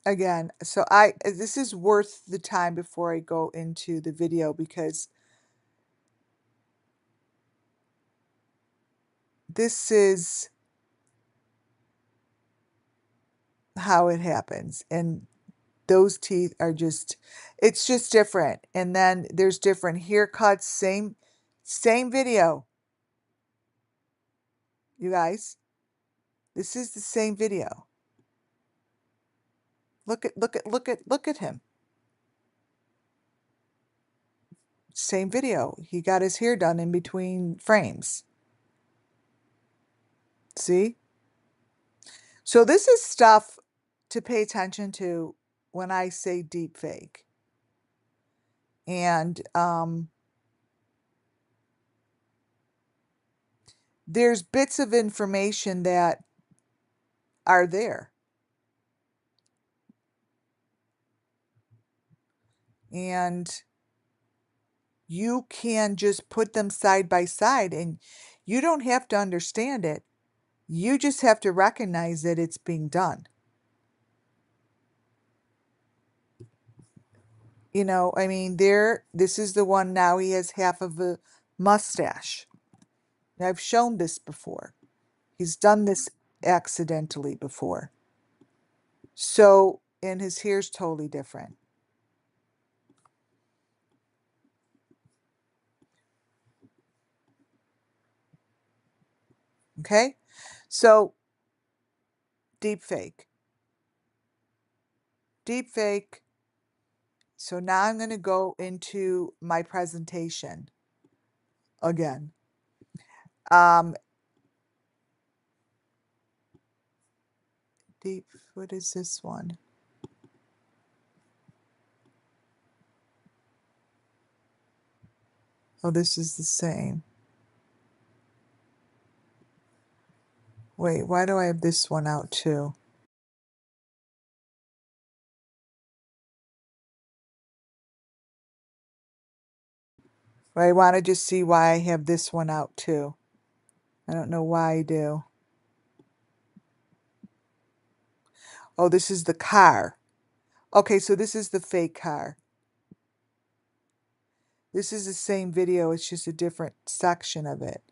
again, this is worth the time before I go into the video, because this is how it happens. And those teeth are just, it's just different. And then there's different haircuts, same video. You guys, this is the same video. Look at him. Same video. He got his hair done in between frames. See? So this is stuff to pay attention to when I say deep fake. And there's bits of information that are there. And you can just put them side by side and you don't have to understand it. You just have to recognize that it's being done. You know, I mean, this is the one now he has half of a mustache. I've shown this before. He's done this accidentally before. So, and his hair's totally different. Okay? So, deep fake. Deep fake. So now I'm going to go into my presentation again. Deep, what is this one? Oh, this is the same. Wait, why do I have this one out too? I want to just see why I have this one out too. I don't know why I do. Oh, this is the car. Okay, so this is the fake car. This is the same video, it's just a different section of it.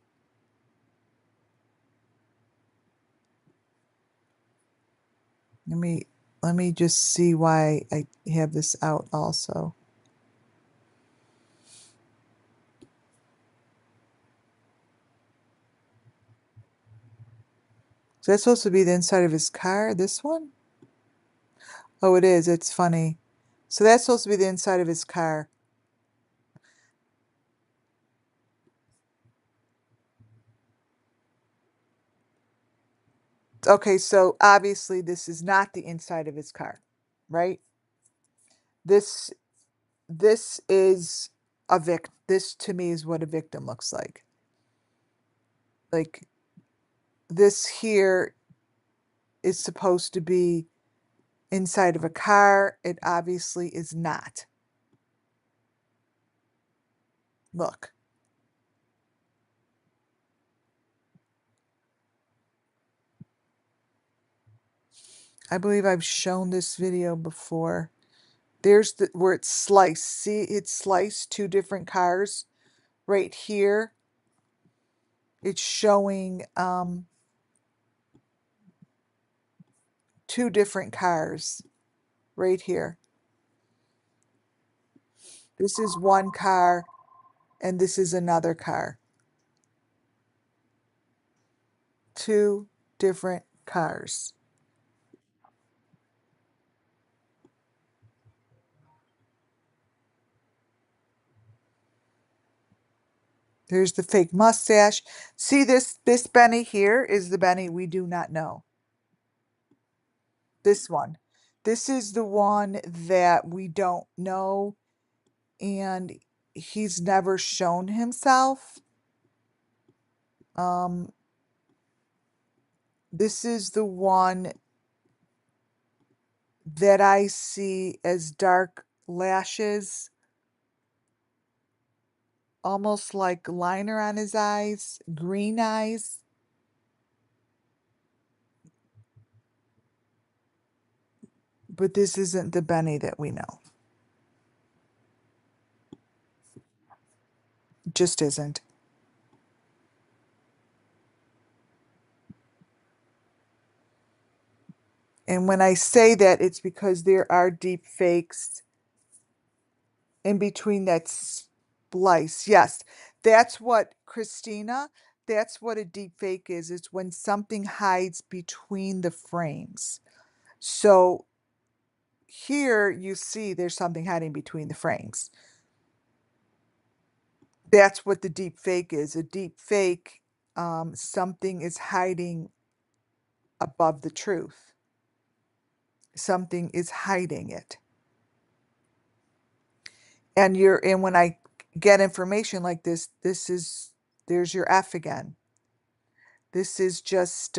Let me just see why I have this out also. So that's supposed to be the inside of his car, this one? Oh, it is. It's funny. So that's supposed to be the inside of his car. Okay, so obviously this is not the inside of his car, right? This this is a this to me is what a victim looks like. Like this here is supposed to be inside of a car. It obviously is not. Look. I believe I've shown this video before. There's the where it's sliced. See, it's sliced two different cars. Right here, it's showing two different cars right here. This is one car and this is another car. Two different cars. There's the fake mustache. See this Benny here is the Benny we do not know. This one. This is the one that we don't know and he's never shown himself. This is the one that I see as dark lashes, almost like liner on his eyes, green eyes. But this isn't the Benny that we know. Just isn't. And when I say that, it's because there are deep fakes in between that splice. Yes, that's what, Christina, that's what a deep fake is. It's when something hides between the frames. So here you see there's something hiding between the frames. That's what the deep fake is. A deep fake, something is hiding above the truth. Something is hiding it. And when I get information like this, there's your F again. This is just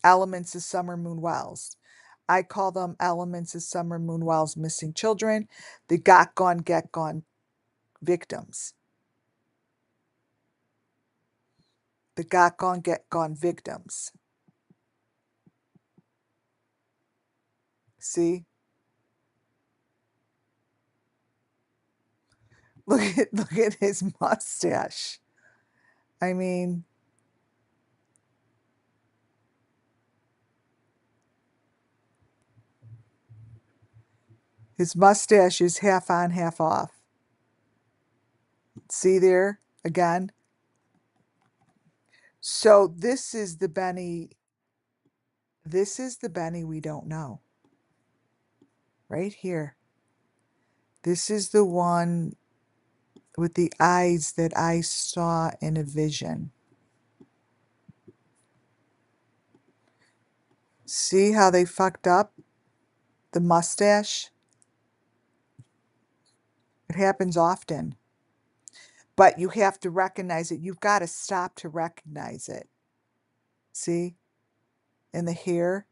elements of Summer Moon Wells. I call them elements of Summer Moon Wells missing children, the got gone, get gone victims. The got gone, get gone victims. See? Look at his mustache. I mean, his mustache is half on, half off. See there again? So this is the Benny. This is the Benny we don't know. Right here. This is the one with the eyes that I saw in a vision. See how they fucked up the mustache? It happens often. But you have to recognize it. You've got to stop to recognize it. See? In the hair.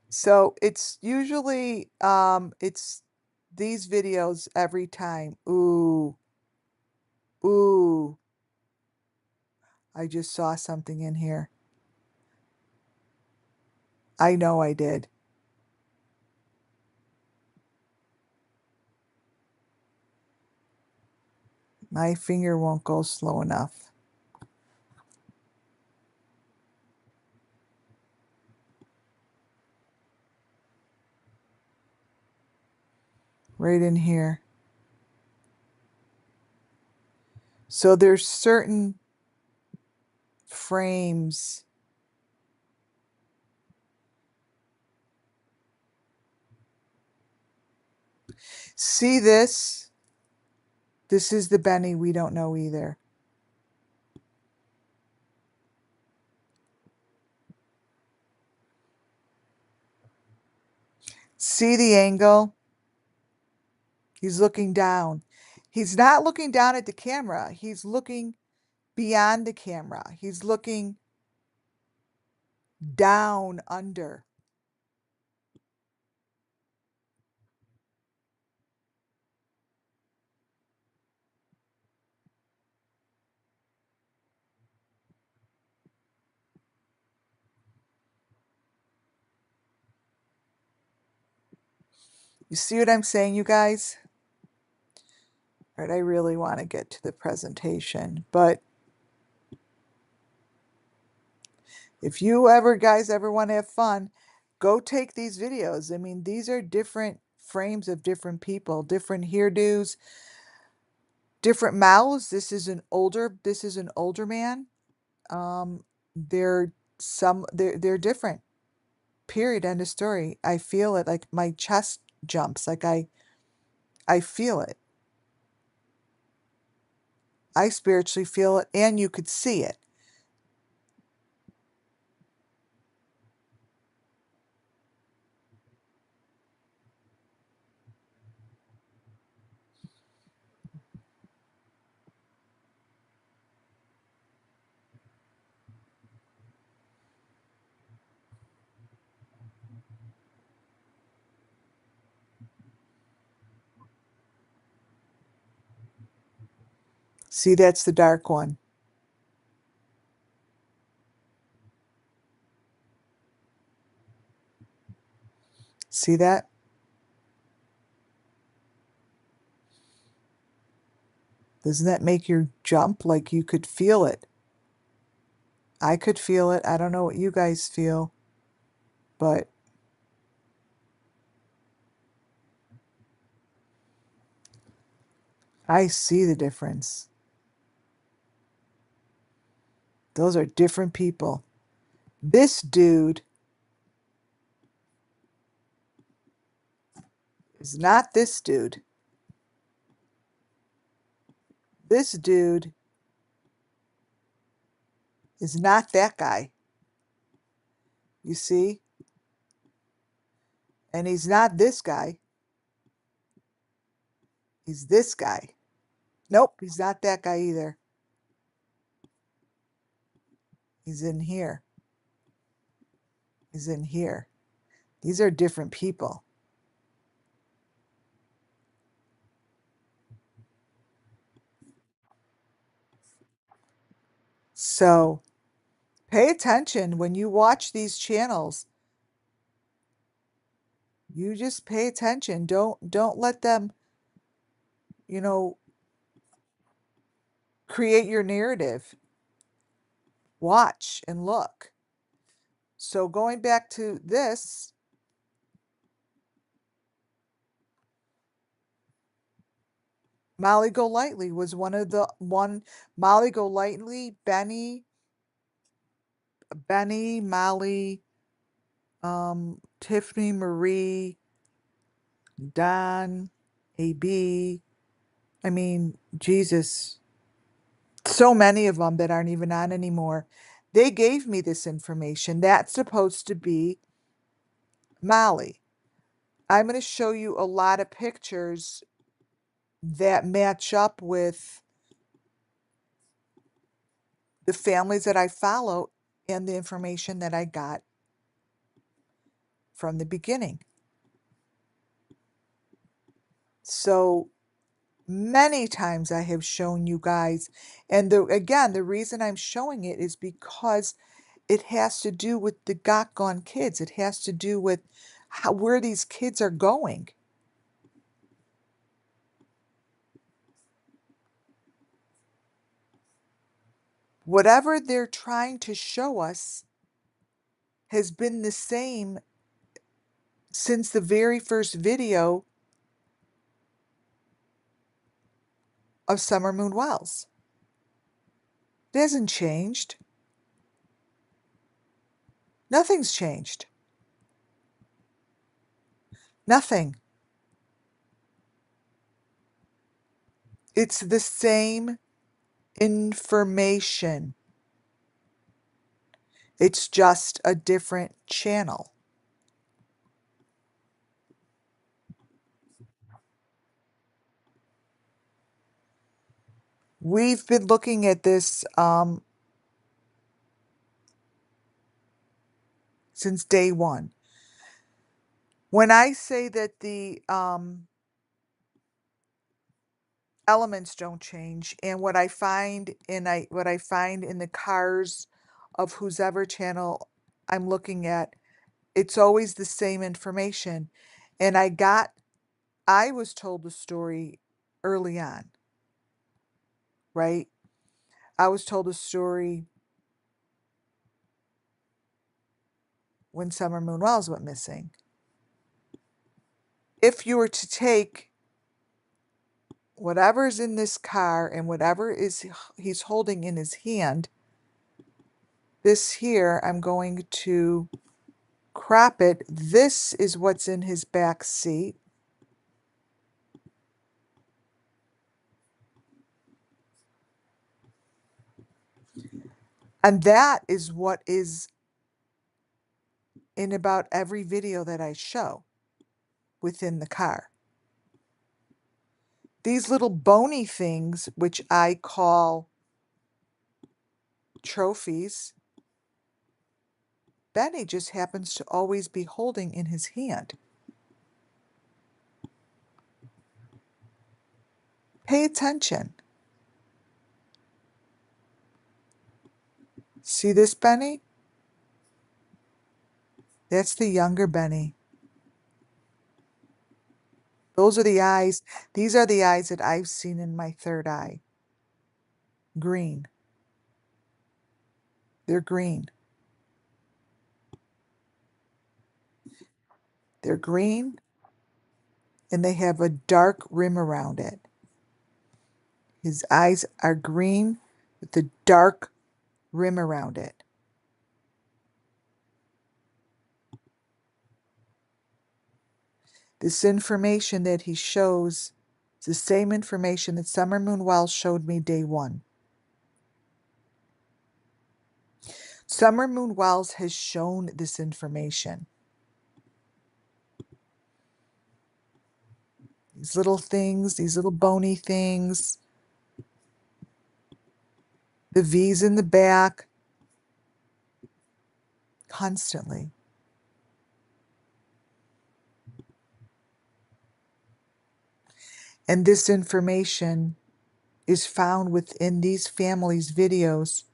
So it's usually it's these videos every time. Ooh. Ooh. I just saw something in here. I know I did. My finger won't go slow enough. Right in here. So there's certain frames. See this? This is the Benny we don't know either. See the angle? He's looking down. He's not looking down at the camera. He's looking beyond the camera. He's looking down under. You see what I'm saying, you guys? All right, I really want to get to the presentation, but if you guys ever want to have fun, go take these videos. I mean, these are different frames of different people, different hairdos, different mouths. This is an older man. Um, they're different. Period. End of story. I feel it, like my chest jumps, like I feel it. I spiritually feel it, and you could see it. See, that's the dark one. See that? Doesn't that make you jump? Like you could feel it. I could feel it. I don't know what you guys feel, but I see the difference. Those are different people. This dude is not this dude. This dude is not that guy. You see? And he's not this guy. He's this guy. Nope, he's not that guy either. He's in here. He's in here. These are different people. So pay attention when you watch these channels. You just pay attention. Don't let them, you know, create your narrative. Watch and look. So going back to this, Molly Golightly was Molly Golightly, Benny, Molly, Tiffany Marie, Don, AB. I mean, Jesus, so many of them that aren't even on anymore. They gave me this information. That's supposed to be Molly. I'm going to show you a lot of pictures that match up with the families that I follow and the information that I got from the beginning. So many times I have shown you guys, and again, the reason I'm showing it is because it has to do with the got gone kids. It has to do with where these kids are going. Whatever they're trying to show us has been the same since the very first video of Summer Moon Wells. It hasn't changed. Nothing's changed. Nothing. It's the same information. It's just a different channel. We've been looking at this since day one. When I say that the elements don't change, and what I find in the cars of whoever channel I'm looking at, it's always the same information. And I was told the story early on, right? I was told the story when Summer Moon Wells went missing. If you were to take whatever's in this car and whatever is he's holding in his hand, this here, I'm going to crop it. This is what's in his back seat. And that is what is in about every video that I show within the car. These little bony things, which I call trophies, Benny just happens to always be holding in his hand. Pay attention. See this Benny? That's the younger Benny. Those are the eyes. These are the eyes that I've seen in my third eye. Green. They're green. They're green and they have a dark rim around it. His eyes are green with a dark rim around it. This information that he shows is the same information that Summer Moon Wells showed me day one. Summer Moon Wells has shown this information. These little things, these little bony things, the V's in the back, constantly. And this information is found within these families' videos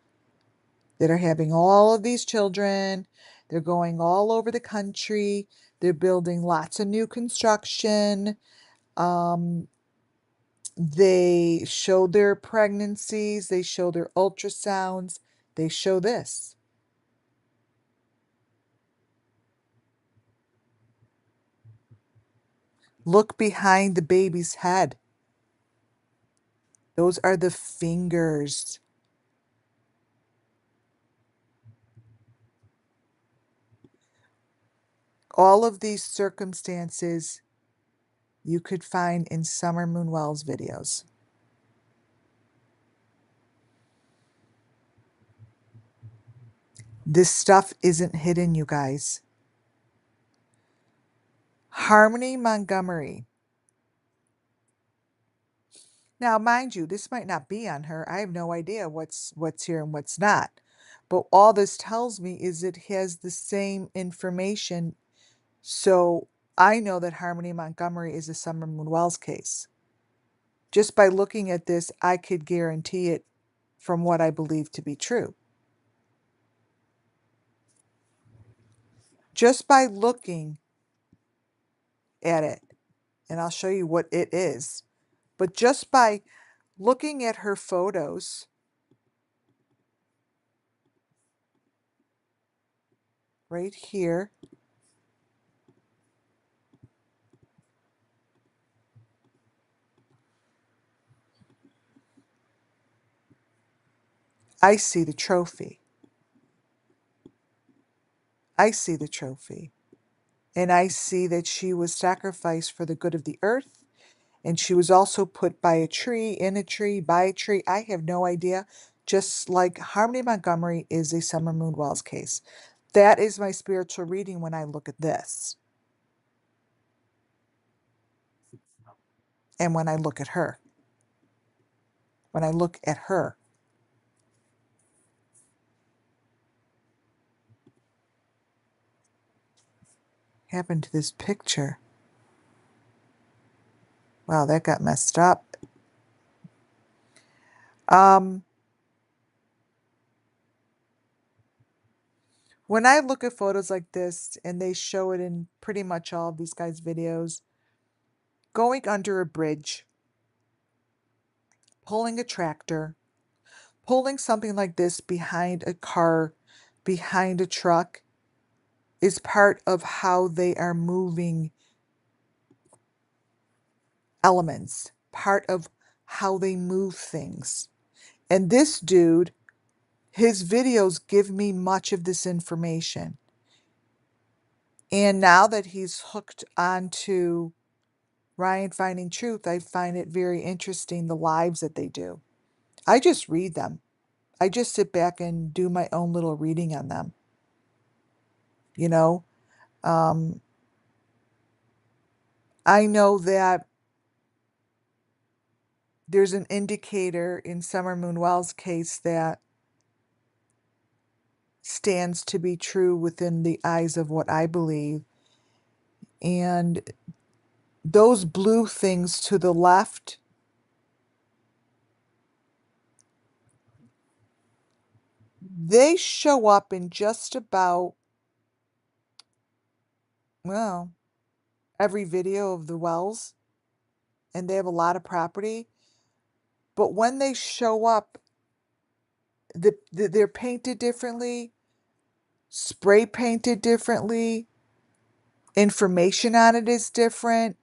that are having all of these children. They're going all over the country. They're building lots of new construction. They show their pregnancies. They show their ultrasounds. They show this. Look behind the baby's head. Those are the fingers. All of these circumstances you could find in Summer Moon Wells videos. This stuff isn't hidden, you guys. Harmony Montgomery. Now, mind you, this might not be on her. I have no idea what's here and what's not. But all this tells me is it has the same information. So I know that Harmony Montgomery is a Summer Moon Wells case. Just by looking at this, I could guarantee it from what I believe to be true. Just by looking at it, and I'll show you what it is. But just by looking at her photos, right here, I see the trophy. I see the trophy. And I see that she was sacrificed for the good of the earth. And she was also put by a tree, in a tree, by a tree. I have no idea. Just like Harmony Montgomery is a Summer Moon Wells case. That is my spiritual reading when I look at this. And when I look at her. When I look at her. What happened to this picture? Wow, that got messed up. When I look at photos like this, and they show it in pretty much all of these guys' videos, going under a bridge, pulling a tractor, pulling something like this behind a car, behind a truck, is part of how they are moving elements, part of how they move things. And this dude, his videos give me much of this information. And now that he's hooked onto Ryan Finding Truth, I find it very interesting, the lives that they do. I just read them. I just sit back and do my own little reading on them. You know, I know that there's an indicator in Summer Moon Wells' case that stands to be true within the eyes of what I believe. And those blue things to the left, they show up in just about, well, every video of the Wells, and they have a lot of property. But when they show up, they're painted differently, spray painted differently, information on it is different.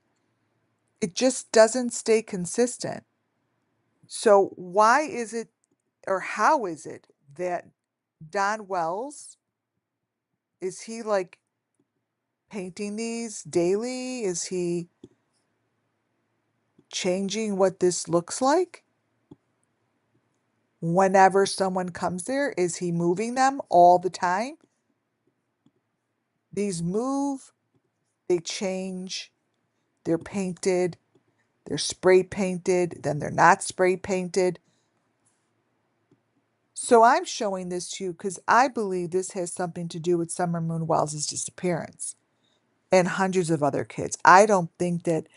It just doesn't stay consistent. So why is it, or how is it that Don Wells, is he like painting these daily? Is he changing what this looks like? Whenever someone comes there, is he moving them all the time? These move, they change, they're painted, they're spray painted, then they're not spray painted. So I'm showing this to you because I believe this has something to do with Summer Moon Wells' disappearance and hundreds of other kids. I don't think that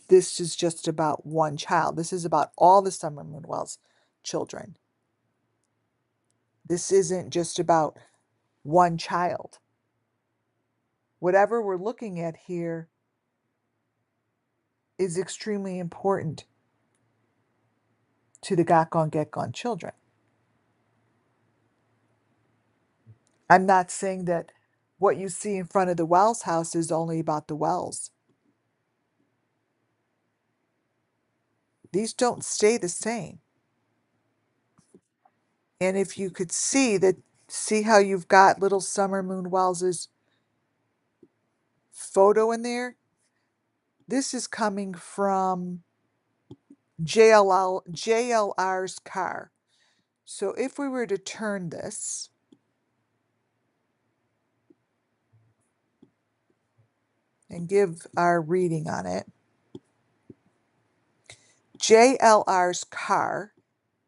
this is just about one child. This is about all the Summer Moon Wells children. This isn't just about one child. Whatever we're looking at here is extremely important to the Got Gone Get Gone children. I'm not saying that what you see in front of the Wells house is only about the Wells. These don't stay the same. And if you could see that, see how you've got little Summer Moon Wells's photo in there? This is coming from JLR's car. So if we were to turn this and give our reading on it, JLR's car,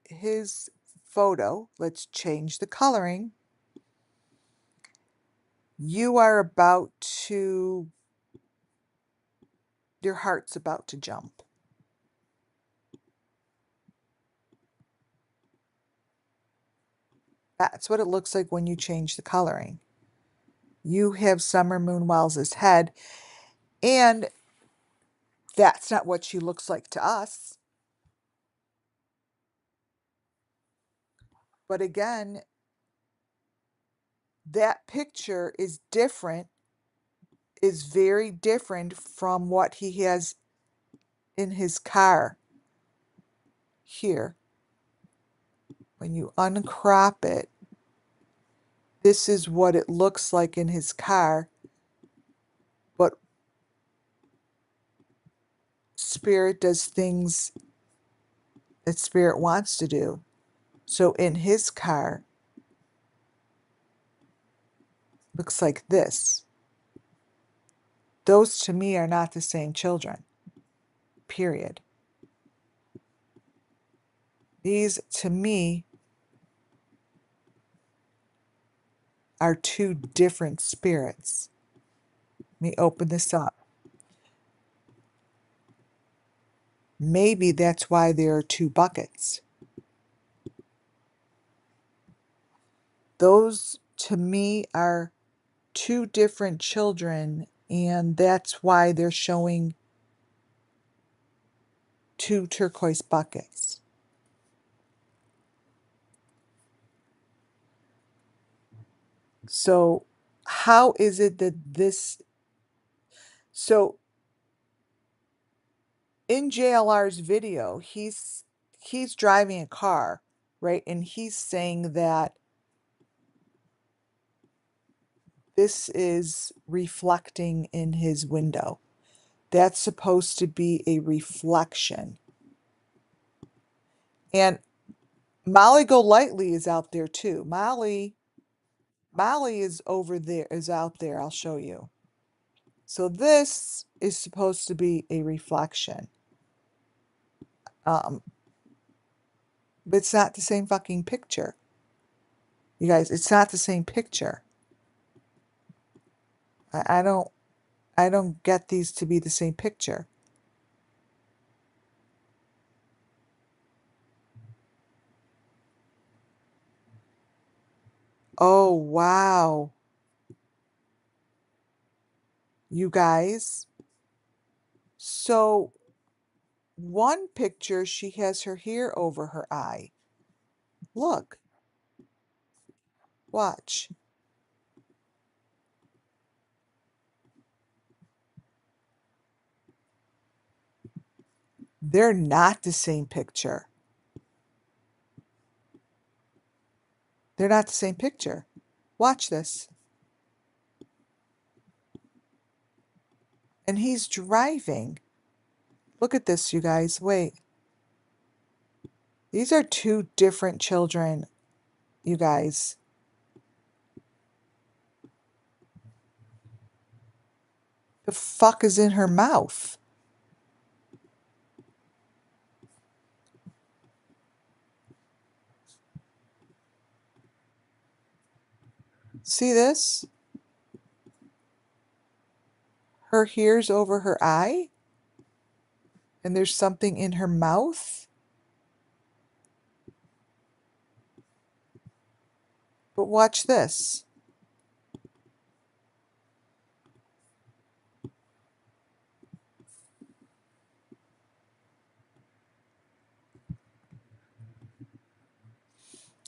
his photo, let's change the coloring. You are about to, your heart's about to jump. That's what it looks like when you change the coloring. You have Summer Moon Wells's head, and that's not what she looks like to us. But again, that picture is different, is very different from what he has in his car here. When you uncrop it, this is what it looks like in his car. But Spirit does things that Spirit wants to do. So in his car, looks like this. Those to me are not the same children, period. These to me are two different spirits. Let me open this up. Maybe that's why there are two buckets. Those to me are two different children, and that's why they're showing two turquoise buckets. So how is it that this, so in JLR's video, he's driving a car, right? And he's saying that this is reflecting in his window. That's supposed to be a reflection. And Molly Golightly is out there too. Molly is over there, is out there. I'll show you. So this is supposed to be a reflection. But it's not the same fucking picture. You guys, it's not the same picture. I don't get these to be the same picture. Oh, wow. You guys. So one picture, she has her hair over her eye. Look. Watch. They're not the same picture. They're not the same picture. Watch this. And he's driving. Look at this, you guys. Wait. These are two different children, you guys. The fuck is in her mouth? See this? Her hair's over her eye, and there's something in her mouth. But watch this.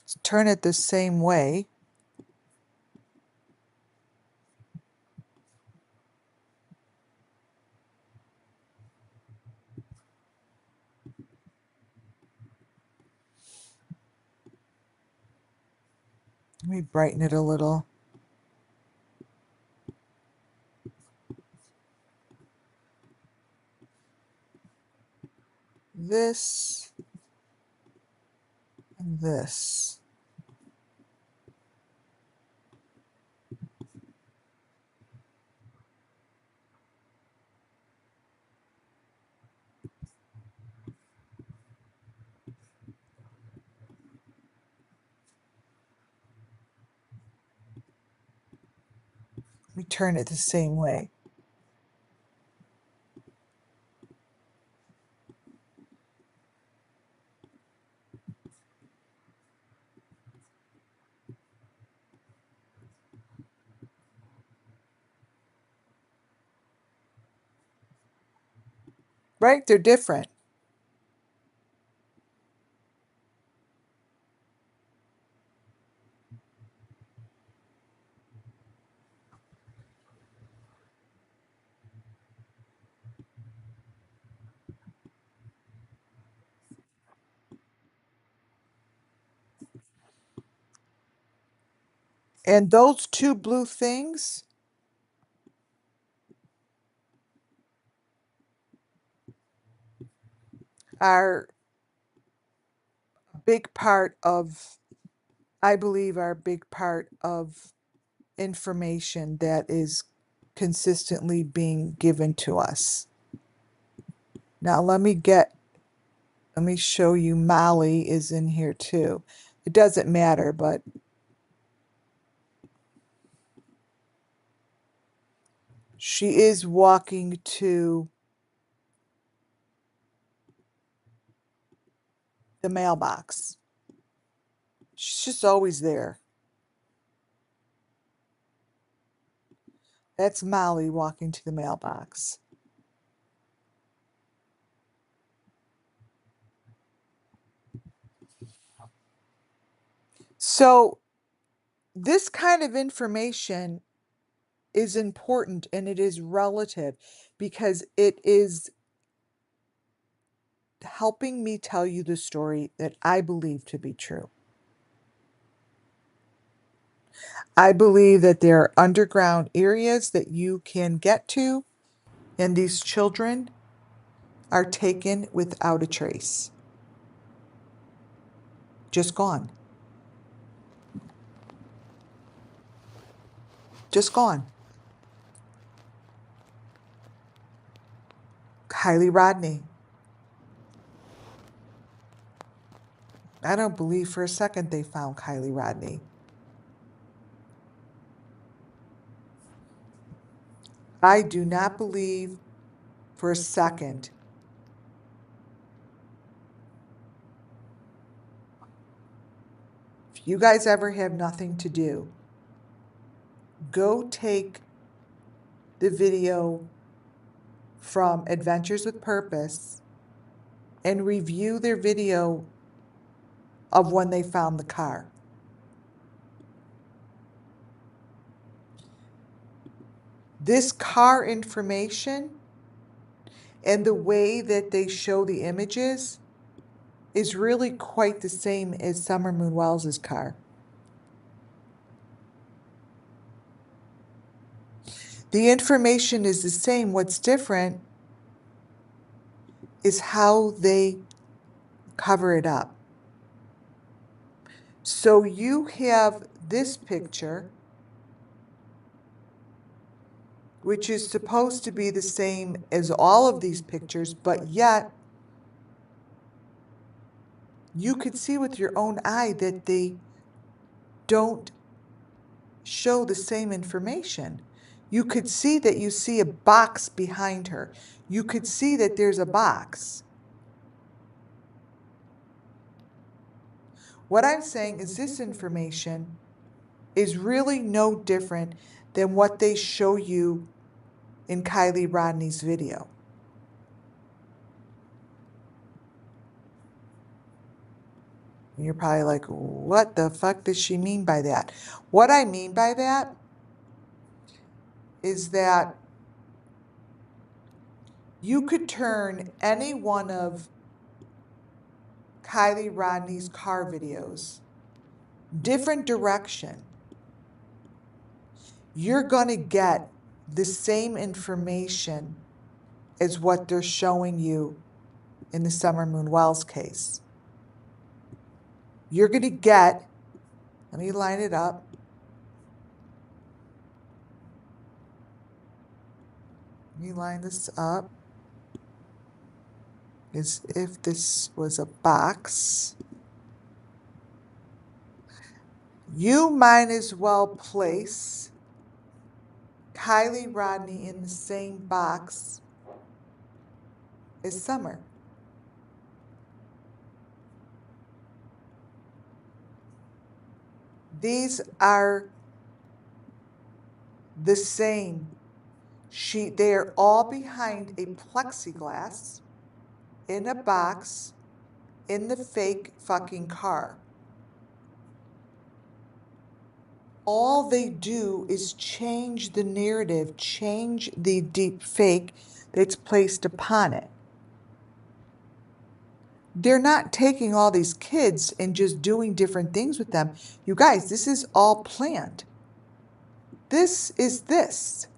Let's turn it the same way. Let me brighten it a little. This and this. Let me turn it the same way. Right? They're different. And those two blue things are a big part of, I believe, are a big part of information that is consistently being given to us. Now let me show you Molly is in here too. It doesn't matter, but she is walking to the mailbox. She's just always there. That's Molly walking to the mailbox. So this kind of information is important and it is relative because it is helping me tell you the story that I believe to be true. I believe that there are underground areas that you can get to, and these children are taken without a trace. Just gone. Just gone. Kylie Rodney. I don't believe for a second they found Kylie Rodney. I do not believe for a second if you guys ever have nothing to do, go take the video from Adventures with Purpose and review their video of when they found the car. This car information and the way that they show the images is really quite the same as Summer Moon Wells's car. The information is the same. What's different is how they cover it up. So you have this picture, which is supposed to be the same as all of these pictures, but yet you could see with your own eye that they don't show the same information. You could see that you see a box behind her. You could see that there's a box. What I'm saying is this information is really no different than what they show you in Kylie Rodney's video. And you're probably like, what the fuck does she mean by that? What I mean by that is that you could turn any one of Kylie Rodney's car videos, different direction. You're going to get the same information as what they're showing you in the Summer Moon Wells case. You're going to get, let me line it up. Let me line this up as if this was a box. You might as well place Kylie Rodney in the same box as Summer. These are the same. They are all behind a plexiglass in a box in the fake fucking car. All they do is change the narrative, change the deep fake that's placed upon it. They're not taking all these kids and just doing different things with them. You guys, this is all planned. This is this.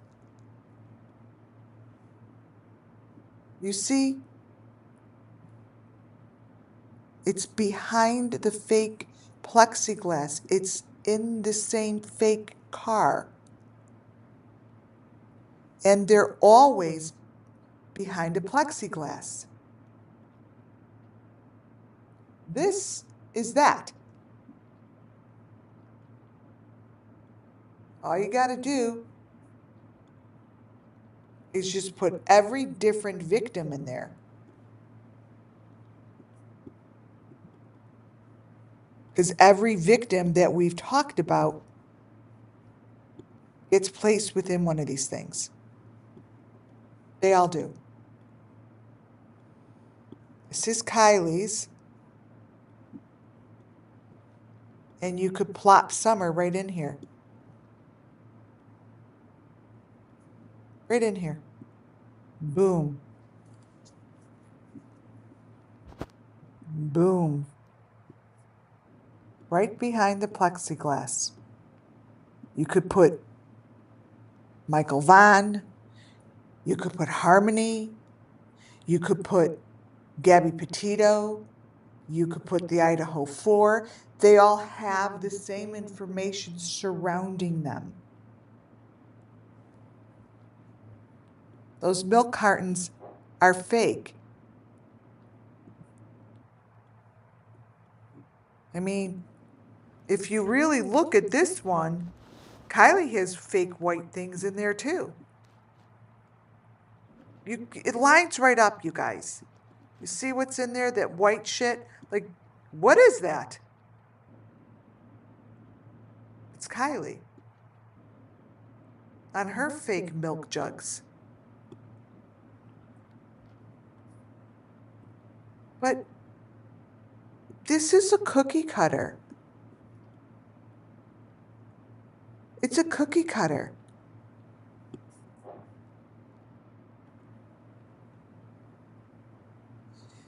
You see? It's behind the fake plexiglass. It's in the same fake car. And they're always behind a plexiglass. This is that. All you got to do is just put every different victim in there. Because every victim that we've talked about gets placed within one of these things. They all do. This is Kylie's. And you could plop Summer right in here. Right in here. Boom. Boom. Right behind the plexiglass. You could put Michael Vaughn. You could put Harmony. You could put Gabby Petito. You could put the Idaho 4. They all have the same information surrounding them. Those milk cartons are fake. I mean, if you really look at this one, Kylie has fake white things in there too. It lines right up, you guys. You see what's in there, that white shit? Like, what is that? It's Kylie on her fake milk jugs. But this is a cookie cutter. It's a cookie cutter.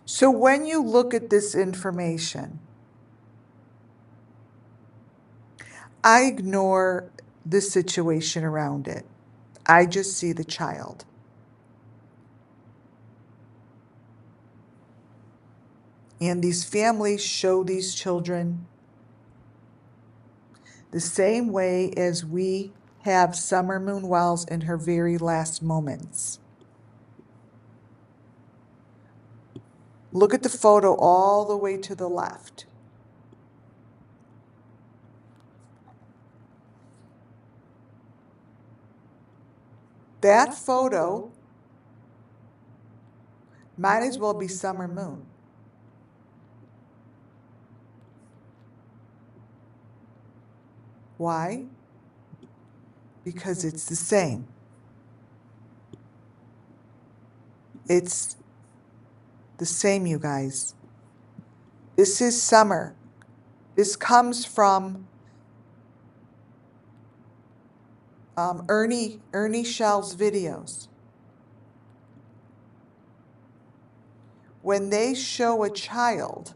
So when you look at this information, I ignore the situation around it. I just see the child. And these families show these children the same way as we have Summer Moon Wells in her very last moments. Look at the photo all the way to the left. That photo might as well be Summer Moon. Why? Because it's the same. It's the same, you guys. This is summer. This comes from Ernie Shell's videos. When they show a child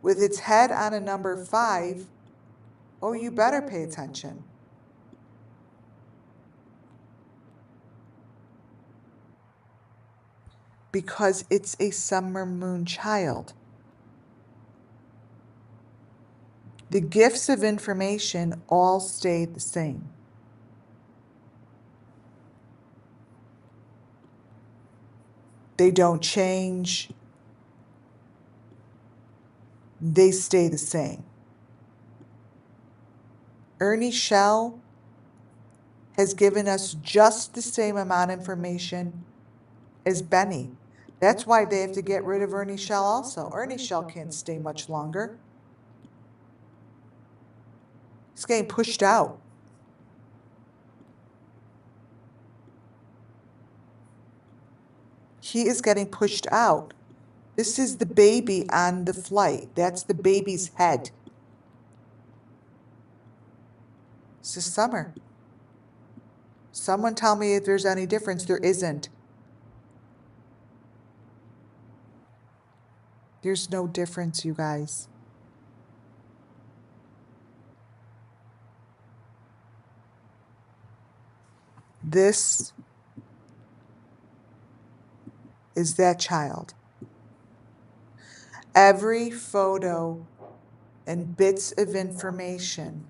with its head on a number 5, oh, you better pay attention. Because it's a summer moon child. The gifts of information all stay the same. They don't change. They stay the same. Ernie Shell has given us just the same amount of information as Benny. That's why they have to get rid of Ernie Shell also. Ernie Shell can't stay much longer. He's getting pushed out. He is getting pushed out. This is the baby on the flight. That's the baby's head. This is summer. Someone tell me if there's any difference. There isn't. There's no difference, you guys. This is that child. Every photo and bits of information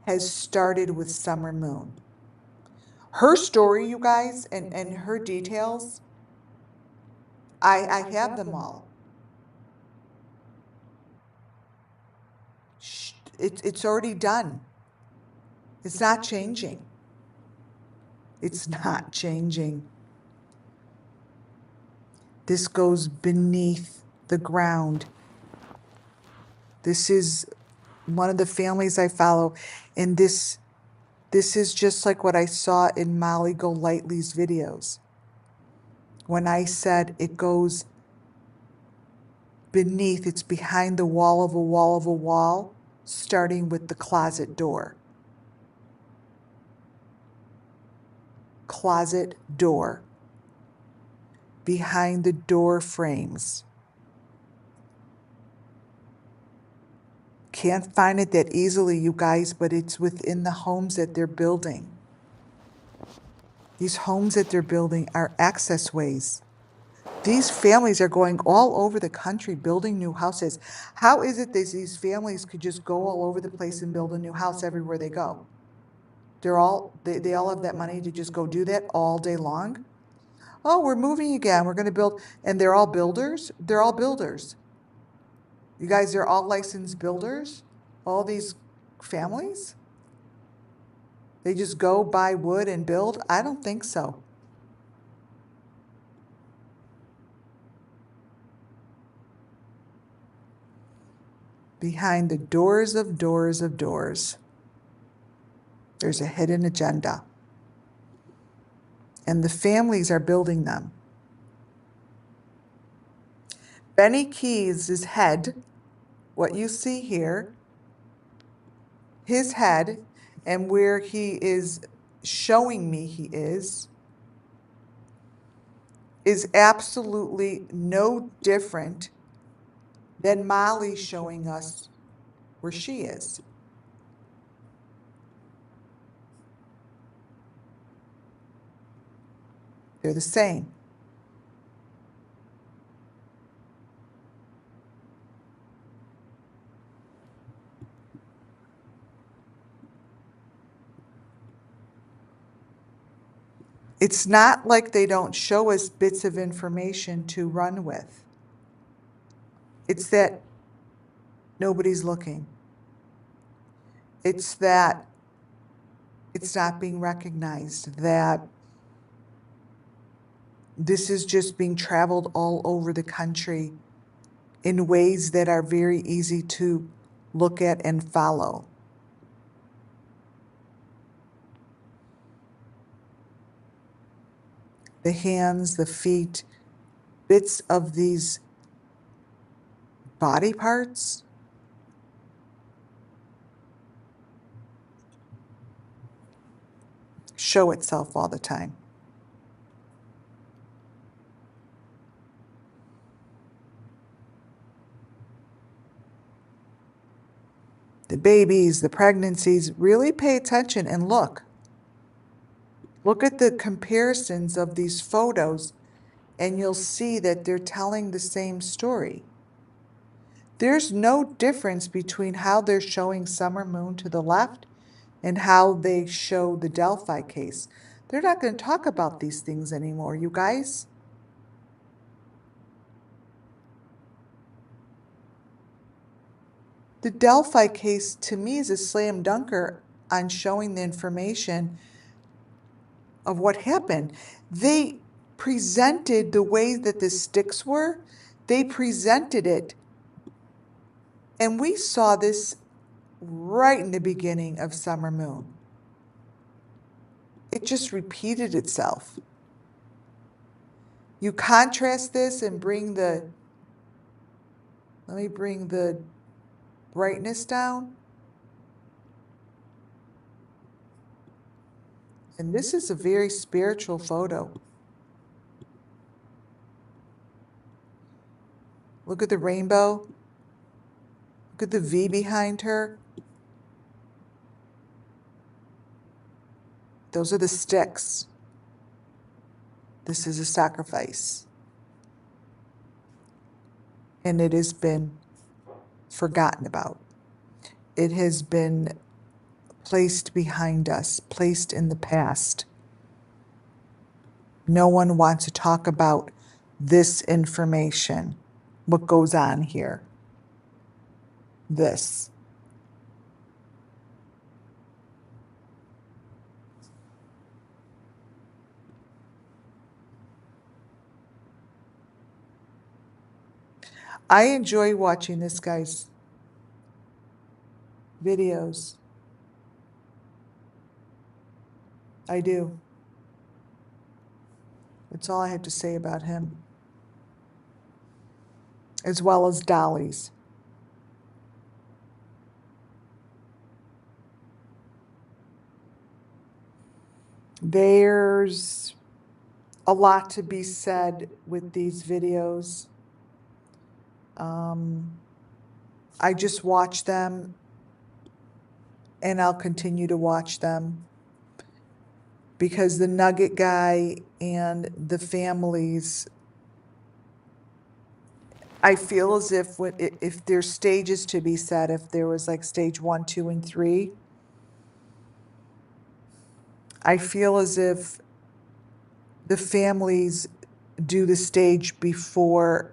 has started with Summer Moon. Her story, you guys, and her details, I have them all. It's already done. It's not changing. It's not changing. This goes beneath the ground. This is one of the families I follow, and this is just like what I saw in Molly Golightly's videos. When I said it goes beneath, it's behind the wall of a wall of a wall, starting with the closet door. Closet door. Behind the door frames. Can't find it that easily, you guys, but it's within the homes that they're building. These homes that they're building are access ways. These families are going all over the country building new houses. How is it that these families could just go all over the place and build a new house everywhere they go? They all have that money to just go do that all day long? Oh, we're moving again. We're going to build. And they're all builders? They're all builders. You guys, they're all licensed builders? All these families? They just go buy wood and build? I don't think so. Behind the doors of doors of doors, there's a hidden agenda. And the families are building them. Benny Keys' head, what you see here, his head, and where he is showing me he is absolutely no different than Molly showing us where she is. They're the same. It's not like they don't show us bits of information to run with. It's that nobody's looking. It's that it's not being recognized, that this is just being traveled all over the country in ways that are very easy to look at and follow. The hands, the feet, bits of these body parts show itself all the time. The babies, the pregnancies, really pay attention and look. Look at the comparisons of these photos, and you'll see that they're telling the same story. There's no difference between how they're showing Summer Moon to the left and how they show the Delphi case. They're not going to talk about these things anymore, you guys. The Delphi case, to me, is a slam dunker on showing the information of what happened. They presented the way that the sticks were, they presented it. And we saw this right in the beginning of Summer Moon. It just repeated itself. You contrast this and let me bring the brightness down. And this is a very spiritual photo. Look at the rainbow. Look at the V behind her. Those are the sticks. This is a sacrifice. And it has been forgotten about. It has been placed behind us, placed in the past. No one wants to talk about this information, what goes on here. This. I enjoy watching this guy's videos. I do. That's all I have to say about him. As well as Dolly's. There's a lot to be said with these videos. I just watch them and I'll continue to watch them because the Nugget guy and the families, I feel as if there's stages to be said, if there was like stage 1, 2, and 3, I feel as if the families do the stage before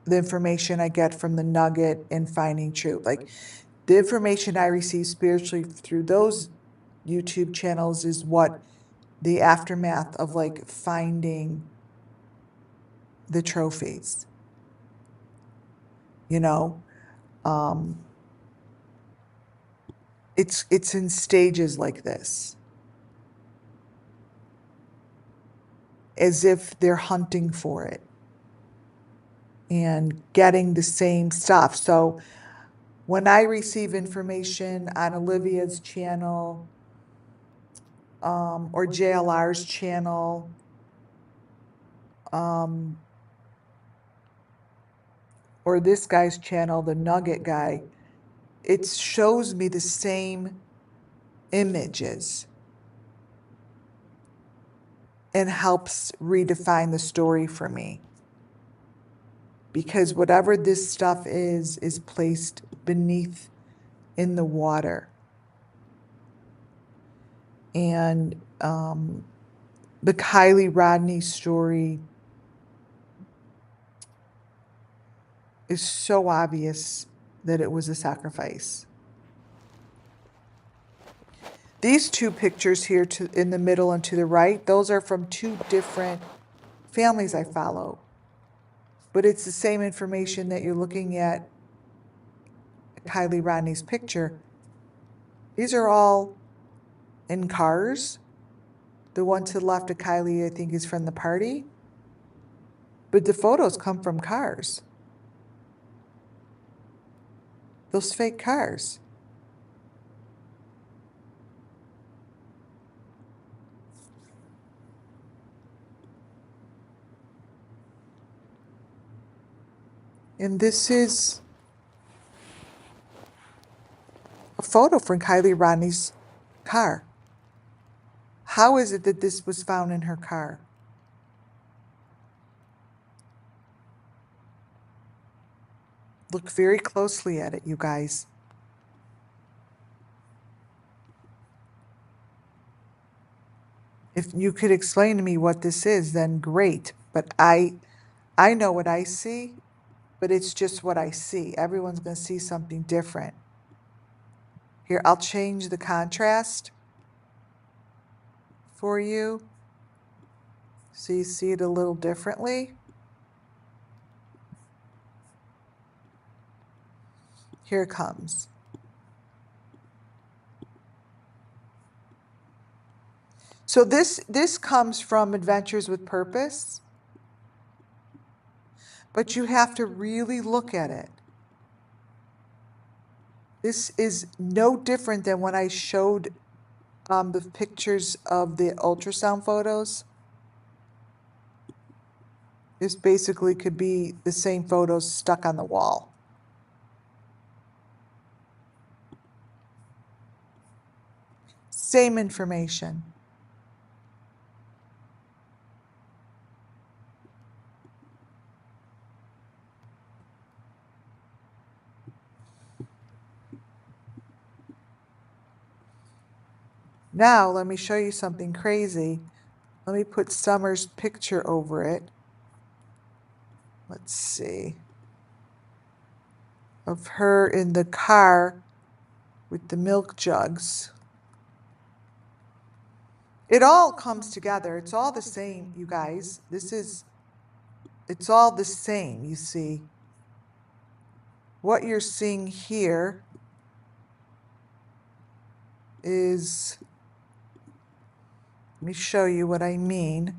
the information I get from the Nugget and Finding Truth. Like the information I receive spiritually through those YouTube channels is what the aftermath of like finding the trophies. You know, it's in stages like this, as if they're hunting for it and getting the same stuff. So when I receive information on Olivia's channel or JLR's channel, or this guy's channel, the Nugget guy, it shows me the same images. and helps redefine the story for me. Because whatever this stuff is placed beneath in the water. And the Kylie Rodney story is so obvious that it was a sacrifice. These two pictures here in the middle and to the right, those are from two different families I follow. But it's the same information that you're looking at Kylie Rodney's picture. These are all in cars. The one to the left of Kylie, I think, is from the party. But the photos come from cars. Those fake cars. And this is a photo from Kylie Rodney's car. How is it that this was found in her car? Look very closely at it, you guys. If you could explain to me what this is, then great. But I know what I see, but it's just what I see. Everyone's going to see something different. Here, I'll change the contrast for you so you see it a little differently. Here it comes. So this comes from Adventures with Purpose, but you have to really look at it. This is no different than when I showed the pictures of the ultrasound photos. This basically could be the same photos stuck on the wall. Same information. Now, let me show you something crazy. Let me put Summer's picture over it. Let's see. Of her in the car with the milk jugs. It all comes together. It's all the same, you guys. It's all the same, you see. What you're seeing here is, let me show you what I mean.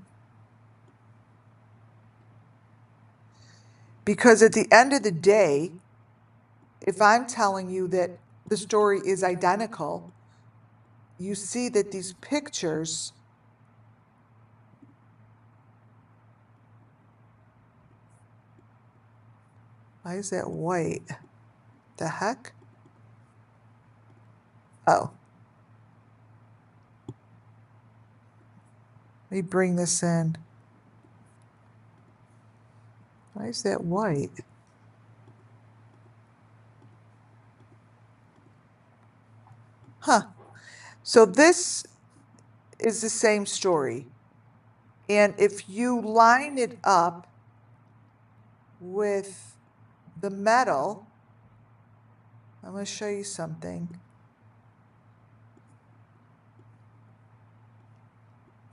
Because at the end of the day, if I'm telling you that the story is identical, you see that these pictures why is that white? The heck? Oh. Let me bring this in. Why is that white? Huh. So this is the same story. And if you line it up with the metal, I'm going to show you something.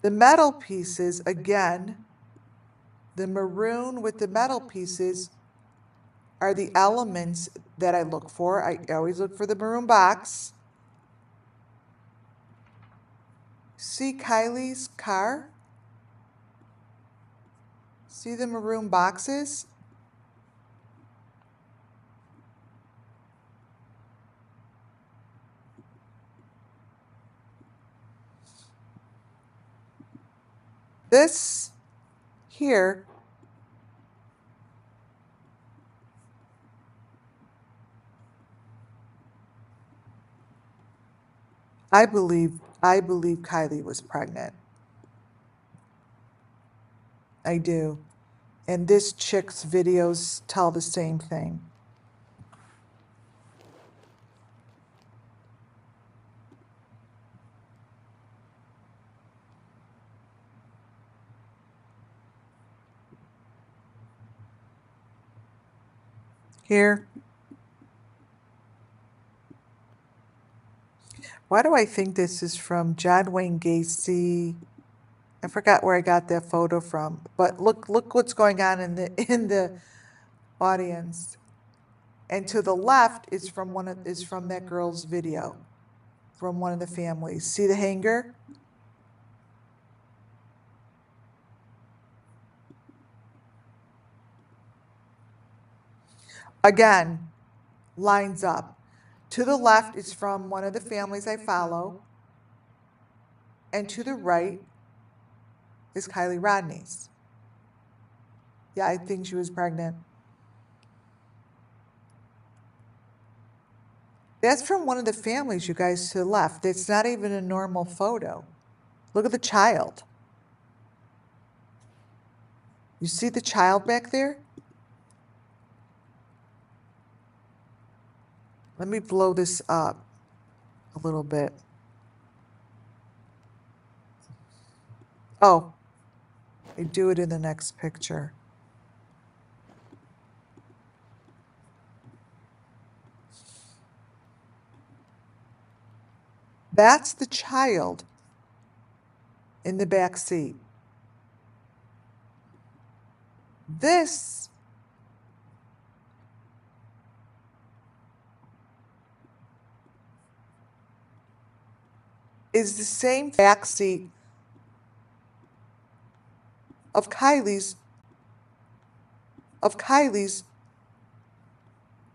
The metal pieces, again, the maroon with the metal pieces are the elements that I look for. I always look for the maroon box. See Kylie's car? See the maroon boxes? This here I believe Kylie was pregnant. I do. And this chick's videos tell the same thing. Here. Why do I think this is from John Wayne Gacy? I forgot where I got that photo from, but look what's going on in the audience. And to the left is from that girl's video from one of the families. See the hanger? Again, lines up. To the left is from one of the families I follow, and to the right is Kylie Rodney's. Yeah, I think she was pregnant. That's from one of the families, you guys, to the left. It's not even a normal photo. Look at the child. You see the child back there? Let me blow this up a little bit. Oh, I do it in the next picture. That's the child in the back seat. This is the same back seat of Kylie's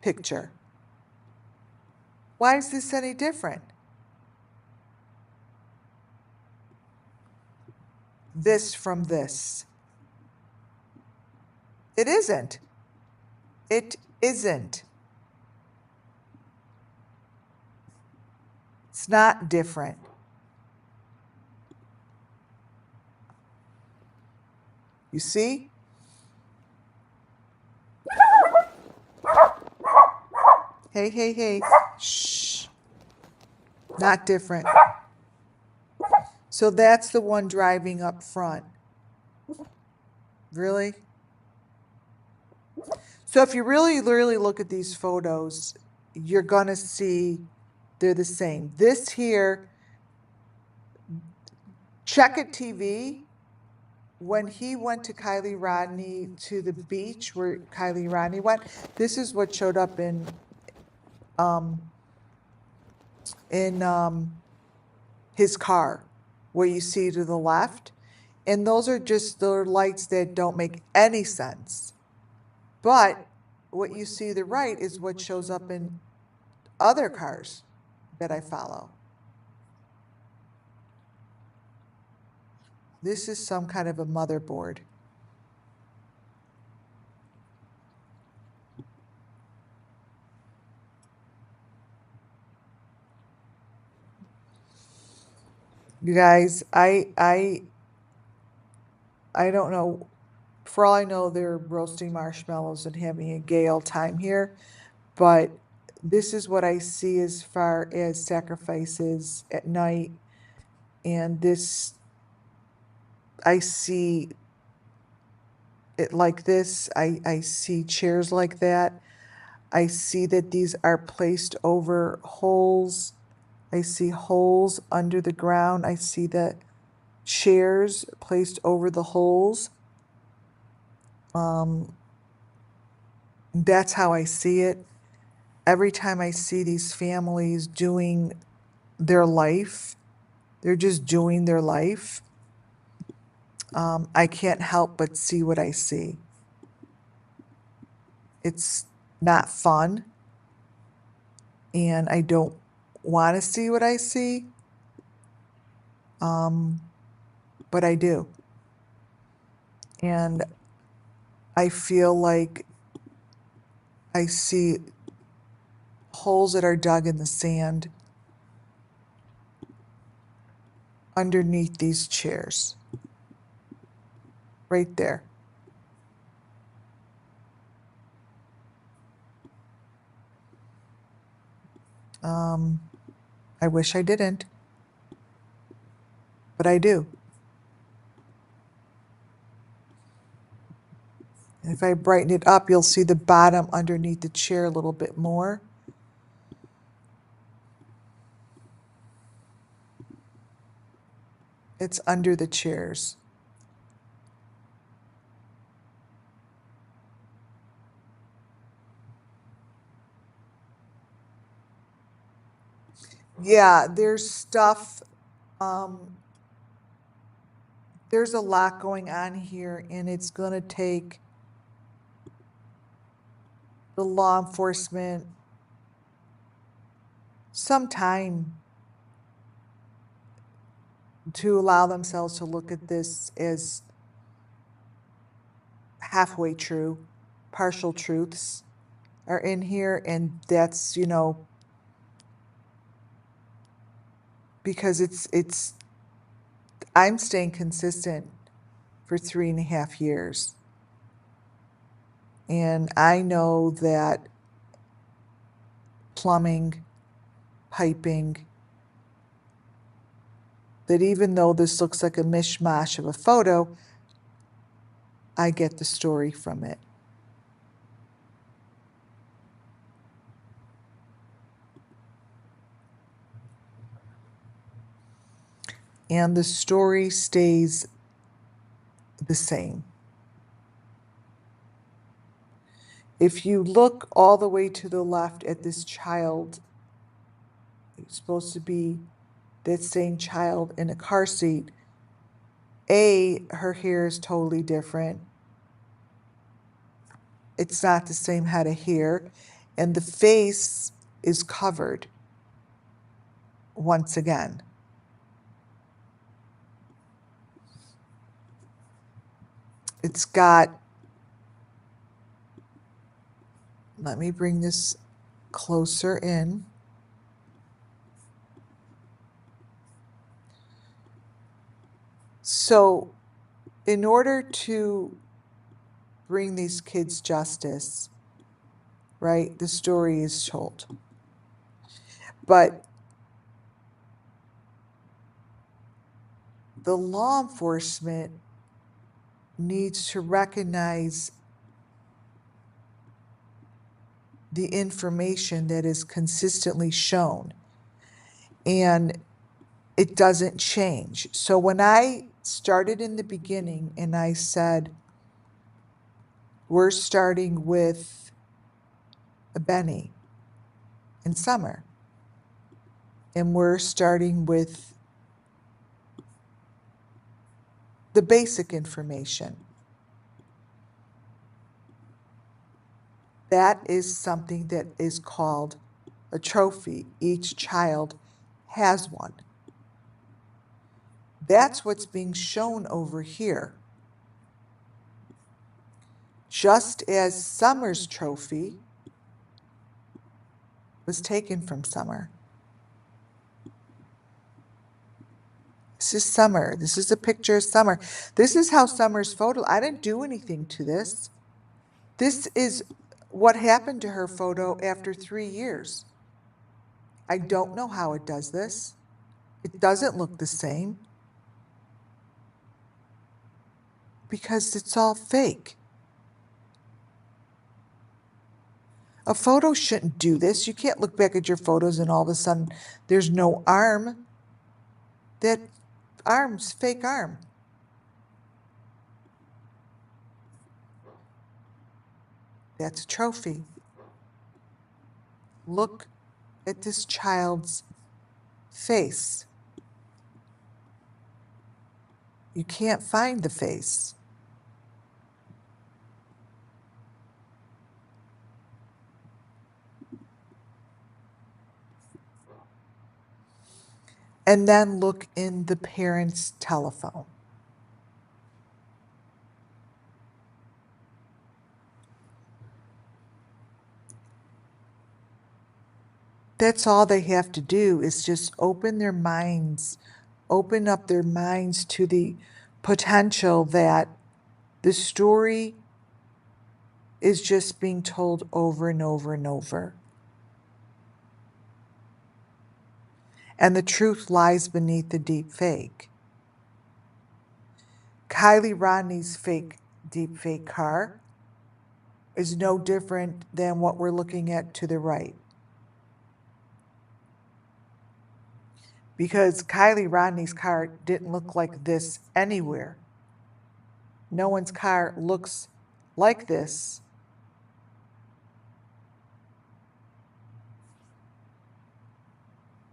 picture. Why is this any different? This from this. It isn't. It isn't. It's not different. You see? Hey, hey, hey. Shh. Not different. So that's the one driving up front. Really? So if you really look at these photos, you're going to see they're the same. This here, Check It TV, when he went to Kylie Rodney to the beach where Kylie Rodney went, this is what showed up in his car, where you see to the left. And those are just the lights that don't make any sense. But what you see to the right is what shows up in other cars that I follow. This is some kind of a motherboard. You guys, I don't know. For all I know, they're roasting marshmallows and having a gay old time here. But this is what I see as far as sacrifices at night. And this, I see it like this. I see chairs like that. I see that these are placed over holes. I see holes under the ground. I see the chairs placed over the holes. That's how I see it. Every time I see these families doing their life, they're just doing their life. I can't help but see what I see. It's not fun, and I don't want to see what I see, but I do. And I feel like I see holes that are dug in the sand underneath these chairs. right there. I wish I didn't, but I do. If I brighten it up, you'll see the bottom underneath the chair a little bit more. It's under the chairs. Yeah, there's stuff. There's a lot going on here, and it's going to take the law enforcement some time to allow themselves to look at this as halfway true, partial truths are in here, and that's, because it's I'm staying consistent for 3.5 years. And I know that plumbing, piping, that even though this looks like a mishmash of a photo, I get the story from it. And the story stays the same. If you look all the way to the left at this child, it's supposed to be that same child in a car seat. Her hair is totally different. It's not the same head of hair. And the face is covered once again. It's got, let me bring this closer in. So, in order to bring these kids justice, right, the story is told. But the law enforcement needs to recognize the information that is consistently shown, and it doesn't change. So when I started in the beginning and I said, we're starting with Benny and Summer, and we're starting with the basic information, that is something that is called a trophy. Each child has one. That's what's being shown over here. Just as Summer's trophy was taken from Summer. This is Summer. This is a picture of Summer. This is how Summer's photo, I didn't do anything to this. This is what happened to her photo after 3 years. I don't know how it does this. It doesn't look the same because it's all fake. A photo shouldn't do this. You can't look back at your photos and all of a sudden there's no arm. That arm's fake arm. That's a trophy. Look at this child's face. You can't find the face. And then look in the parent's telephone. That's all they have to do is just open their minds, open up their minds to the potential that The story is just being told over and over and over. And the truth lies beneath the deep fake. Kylie Rodney's fake deep fake car is no different than what we're looking at to the right. Because Kylie Rodney's car didn't look like this anywhere. No one's car looks like this.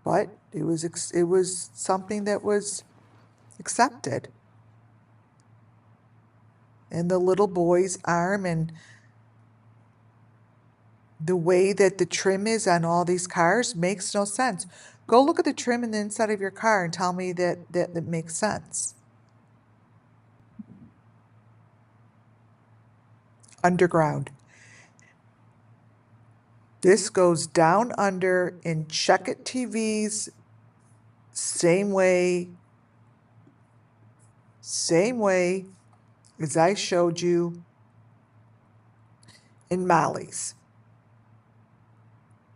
But it was something that was accepted. And the little boy's arm and the way that the trim is on all these cars makes no sense. Go look at the trim in the inside of your car and tell me that makes sense. Underground. This goes down under in Check It TVs, same way as I showed you in Molly's.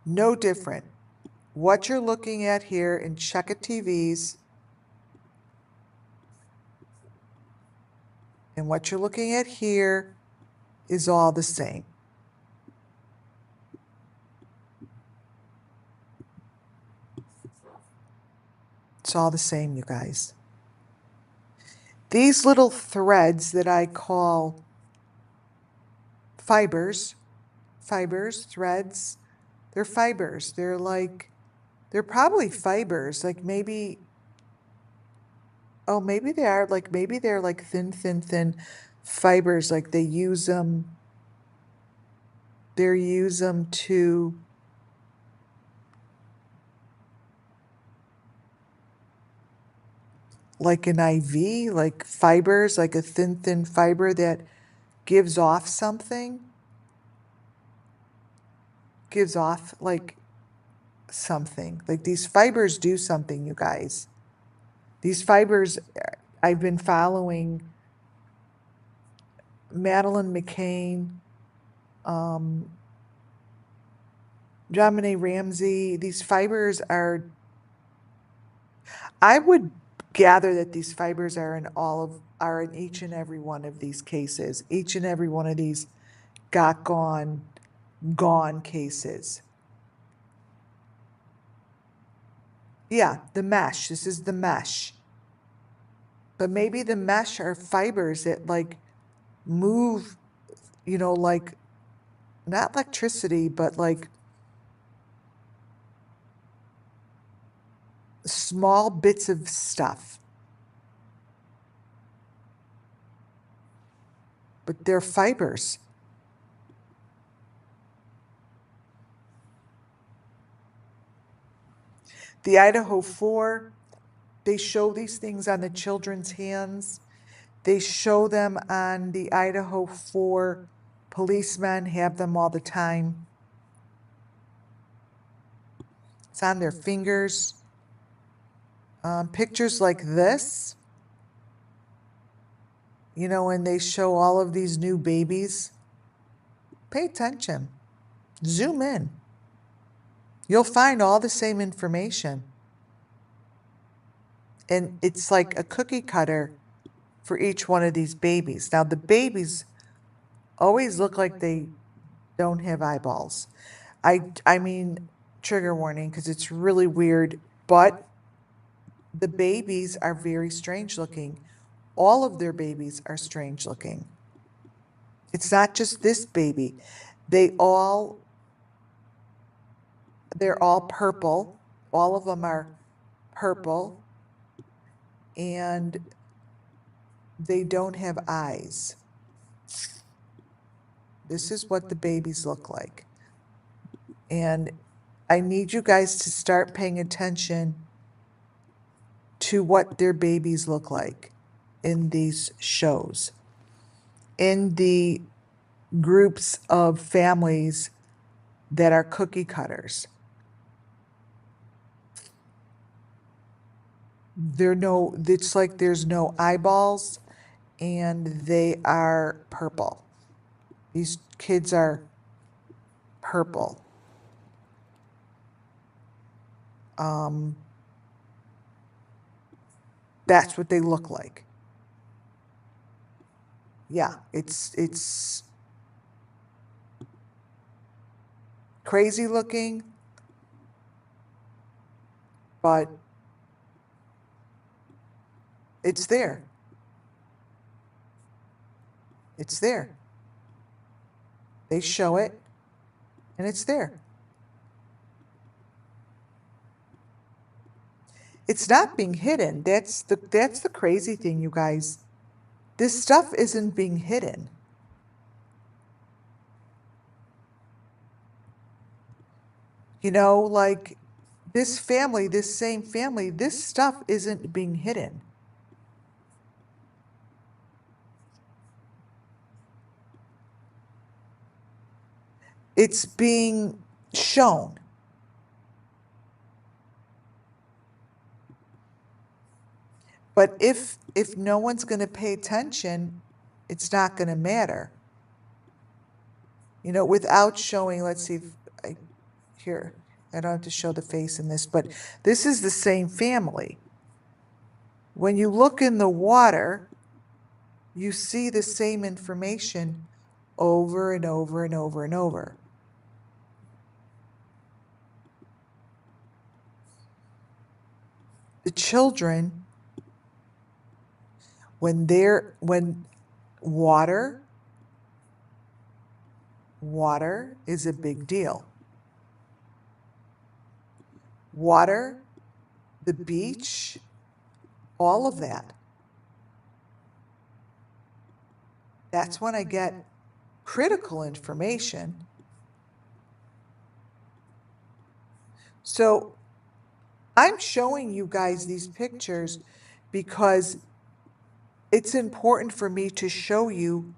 No different. What you're looking at here in Check It TVs and what you're looking at here is all the same. It's all the same, you guys. These little threads that I call fibers, threads, they're fibers. They're probably fibers, like maybe, oh, maybe they're like thin fibers, like they use them to like an IV, like fibers, like a thin fiber that gives off something, gives off like something. Like these fibers do something, you guys. These fibers, I've been following Madeline McCain, Jamine Ramsey. These fibers are, I would gather that these fibers are in each and every one of these cases, each and every one of these got gone cases. Yeah, the mesh. This is the mesh. But maybe the mesh are fibers that like move, like not electricity, but like small bits of stuff. But they're fibers. The Idaho 4, they show these things on the children's hands. They show them on the Idaho 4 policemen, have them all the time. It's on their fingers. Pictures like this, when they show all of these new babies, pay attention. Zoom in. You'll find all the same information. And it's like a cookie cutter for each one of these babies. Now, the babies always look like they don't have eyeballs. I mean, trigger warning, because it's really weird, but the babies are very strange looking. All of their babies are strange looking. It's not just this baby. They're all purple. All of them are purple, and they don't have eyes. This is what the babies look like. And I need you guys to start paying attention to what their babies look like in these shows, in the groups of families that are cookie cutters. It's like there's no eyeballs and they are purple. These kids are purple. That's what they look like. Yeah, it's crazy looking, but it's there. It's there. They show it, and it's there. It's not being hidden. That's the crazy thing, you guys. This stuff isn't being hidden. You know, like this family, this same family, this stuff isn't being hidden. It's being shown. But if no one's going to pay attention, it's not going to matter. You know, without showing, let's see if here, I don't have to show the face in this, but this is the same family. When you look in the water, you see the same information over and over and over and over. The children, when water is a big deal. Water, the beach, all of that. That's when I get critical information. So I'm showing you guys these pictures because it's important for me to show you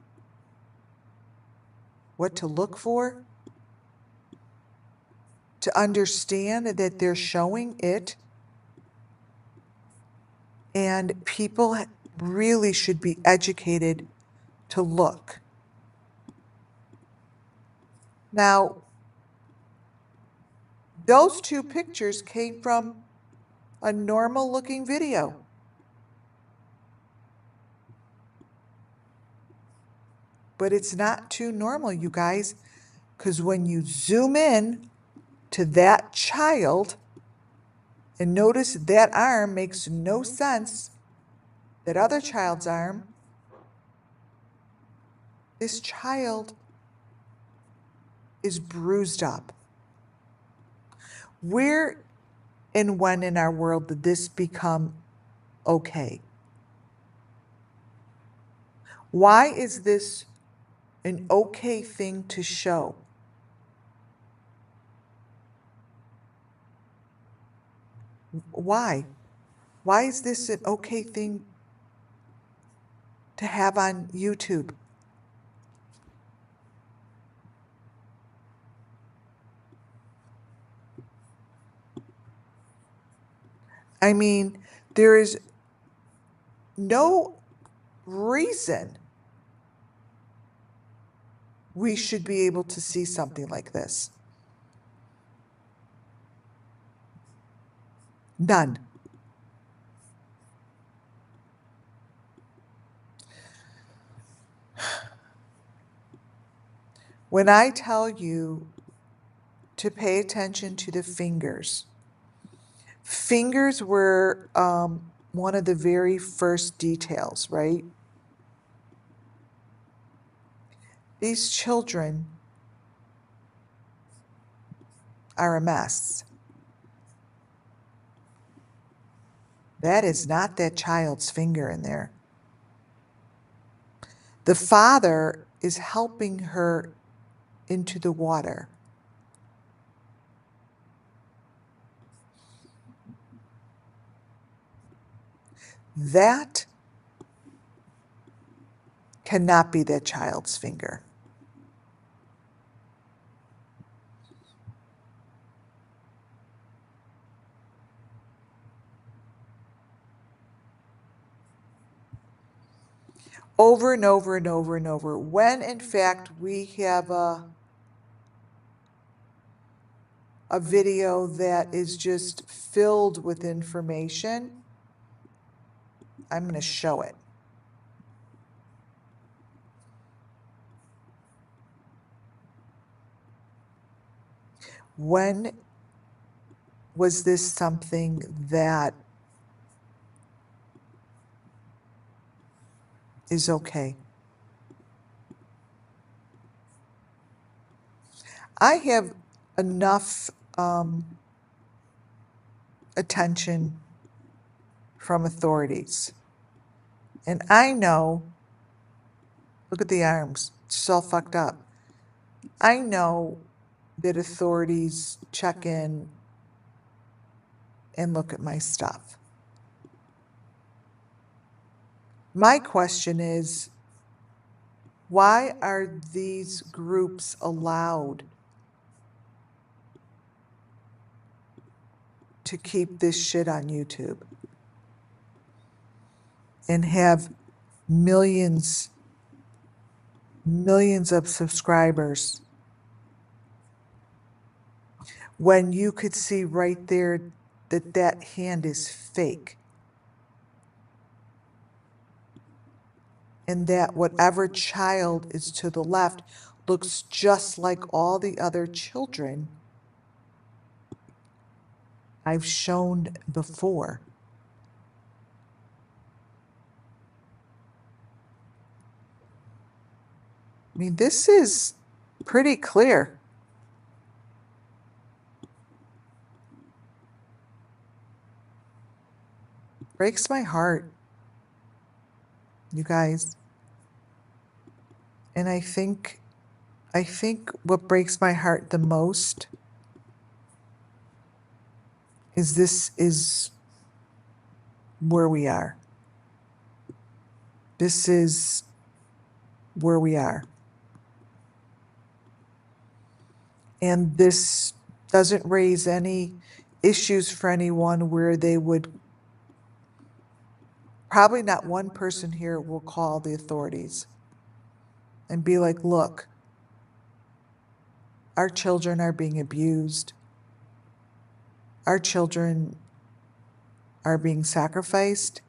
what to look for, to understand that they're showing it, and people really should be educated to look. Now, those two pictures came from a normal looking video. But it's not too normal, you guys, because when you zoom in to that child and notice that arm makes no sense, that other child's arm, this child is bruised up. Where and when in our world did this become okay? Why is this an okay thing to show? Why? Why is this an okay thing to have on YouTube? I mean, there is no reason we should be able to see something like this. None. When I tell you to pay attention to the fingers, fingers were one of the very first details, right? These children are a mess. That is not that child's finger in there. The father is helping her into the water. That cannot be that child's finger. over and over and over and over, when in fact we have a video that is just filled with information. I'm going to show it. When was this something that is okay? I have enough attention from authorities. And I know, look at the arms, it's all fucked up. I know that authorities check in and look at my stuff. My question is, why are these groups allowed to keep this shit on YouTube and have millions of subscribers when you could see right there that that hand is fake? And that whatever child is to the left looks just like all the other children I've shown before. I mean, this is pretty clear. Breaks my heart, you guys. And I think what breaks my heart the most is this is where we are. This is where we are. And this doesn't raise any issues for anyone where they would, probably not one person here will call the authorities and be like, look, our children are being abused. Our children are being sacrificed.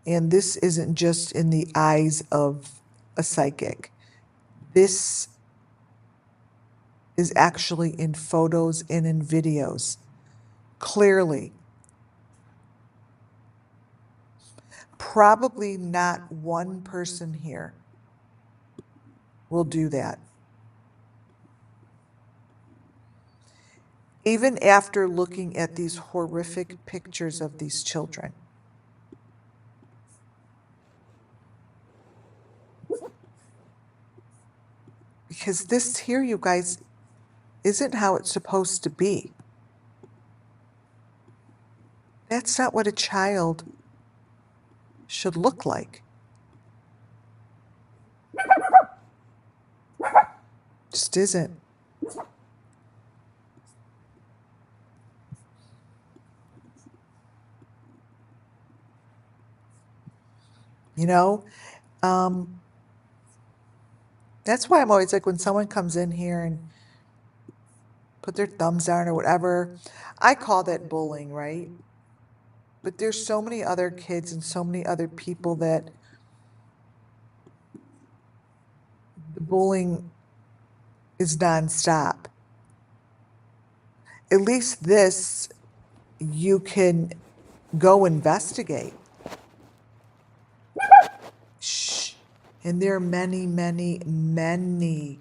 And this isn't just in the eyes of a psychic. This is actually in photos and in videos. Clearly. Probably not one person here will do that. Even after looking at these horrific pictures of these children. Because this here, you guys, isn't how it's supposed to be. That's not what a child should look like. Just isn't. You know? That's why I'm always like, when someone comes in here and put their thumbs down or whatever, I call that bullying, right? But there's so many other kids and so many other people that the bullying is nonstop. At least this, you can go investigate. Shh. And there are many, many, many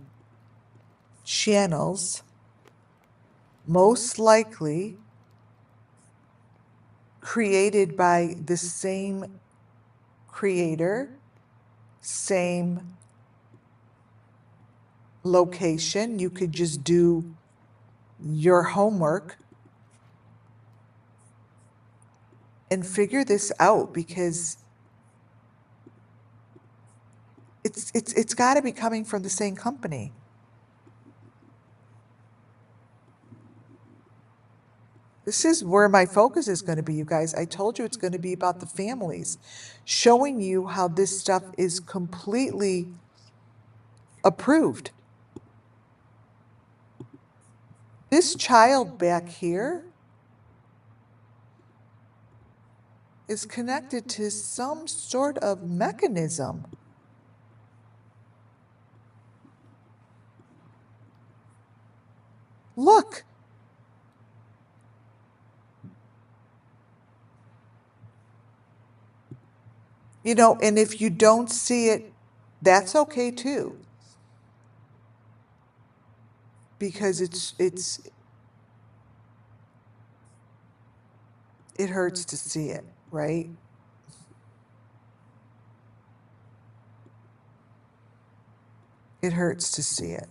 channels, most likely created by the same creator, same location. You could just do your homework and figure this out, because it's got to be coming from the same company. This is where my focus is going to be, you guys. I told you it's going to be about the families, showing you how this stuff is completely approved. This child back here is connected to some sort of mechanism. Look. You know, and if you don't see it, that's okay too. Because it hurts to see it, right? It hurts to see it.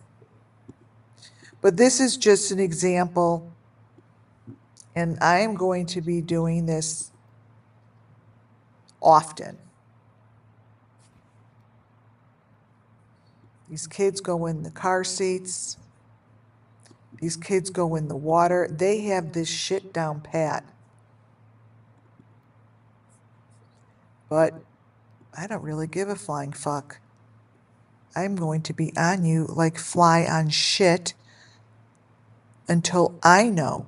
But this is just an example, and I am going to be doing this often. These kids go in the car seats. These kids go in the water. They have this shit down pat. But I don't really give a flying fuck. I'm going to be on you like fly on shit until I know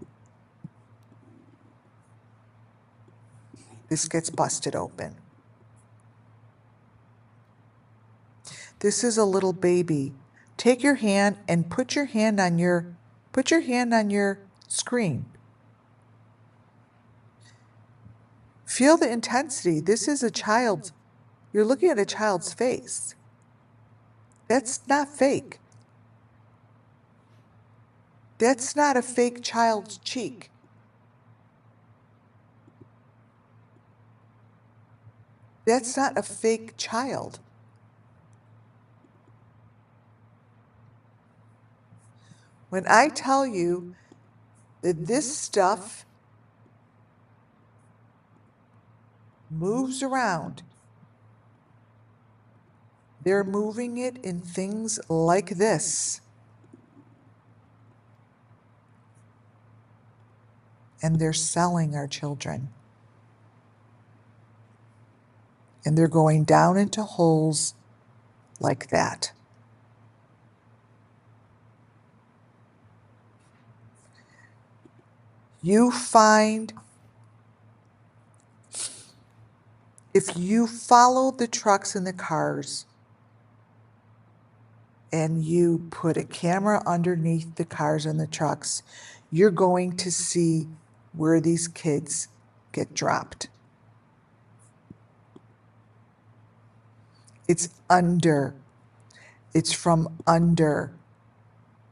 this gets busted open. This is a little baby. Take your hand and put your hand on your screen. Feel the intensity. This is a child's, you're looking at a child's face. That's not fake. That's not a fake child's cheek. That's not a fake child. When I tell you that this stuff moves around, they're moving it in things like this. And they're selling our children. And they're going down into holes like that. You find, if you follow the trucks and the cars and you put a camera underneath the cars and the trucks, you're going to see where these kids get dropped. It's from under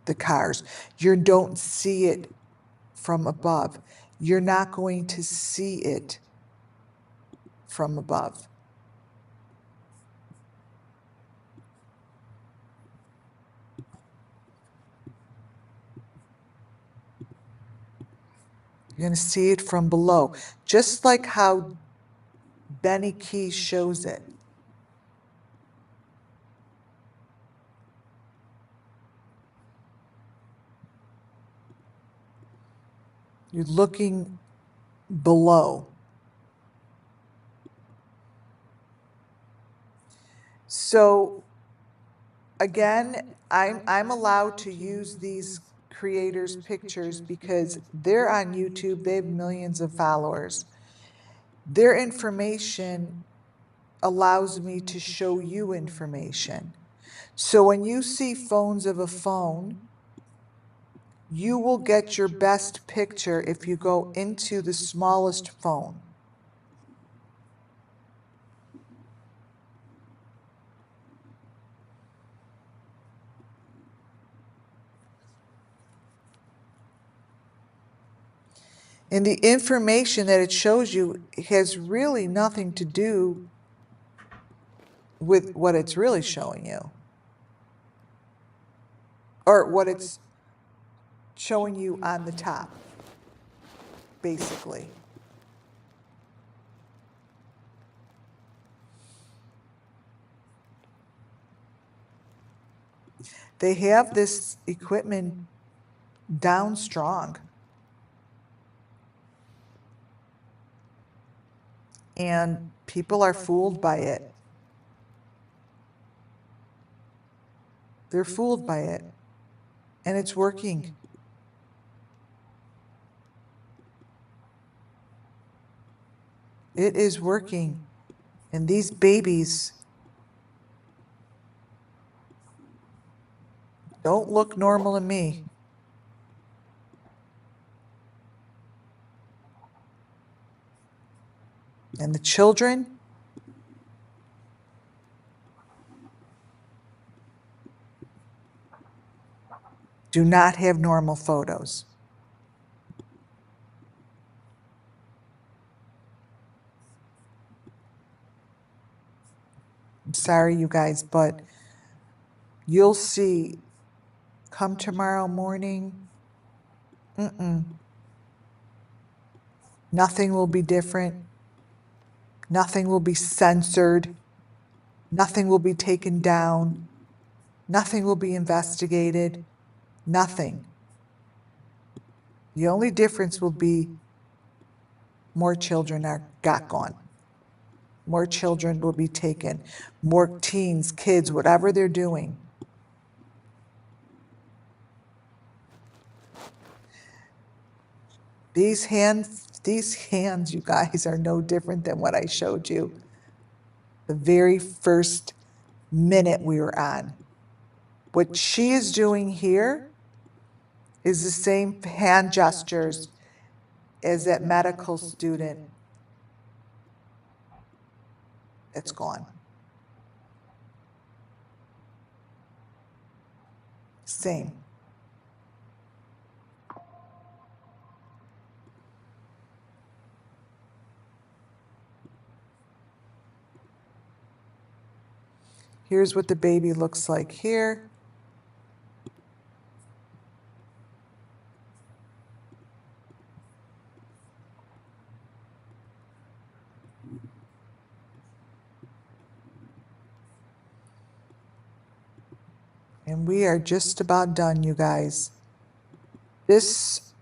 the cars. You don't see it from above. You're not going to see it from above. You're going to see it from below, just like how Benny Key shows it. You're looking below. So again, I'm allowed to use these creators' pictures because they're on YouTube. They have millions of followers. Their information allows me to show you information. So when you see phones of a phone, you will get your best picture if you go into the smallest phone. And the information that it shows you has really nothing to do with what it's really showing you. Or what it's showing you on the top, basically. They have this equipment down strong. And people are fooled by it. They're fooled by it. And it's working. It is working. And these babies don't look normal to me. And the children, do not have normal photos. I'm sorry, you guys, but you'll see come tomorrow morning, nothing will be different. Nothing will be censored. Nothing will be taken down. Nothing will be investigated. Nothing. The only difference will be more children got gone. More children will be taken. More teens, kids, whatever they're doing. These hands, you guys, are no different than what I showed you the very first minute we were on. What she is doing here is the same hand gestures as that medical student that's gone. Same. Here's what the baby looks like here. And we are just about done, you guys. This,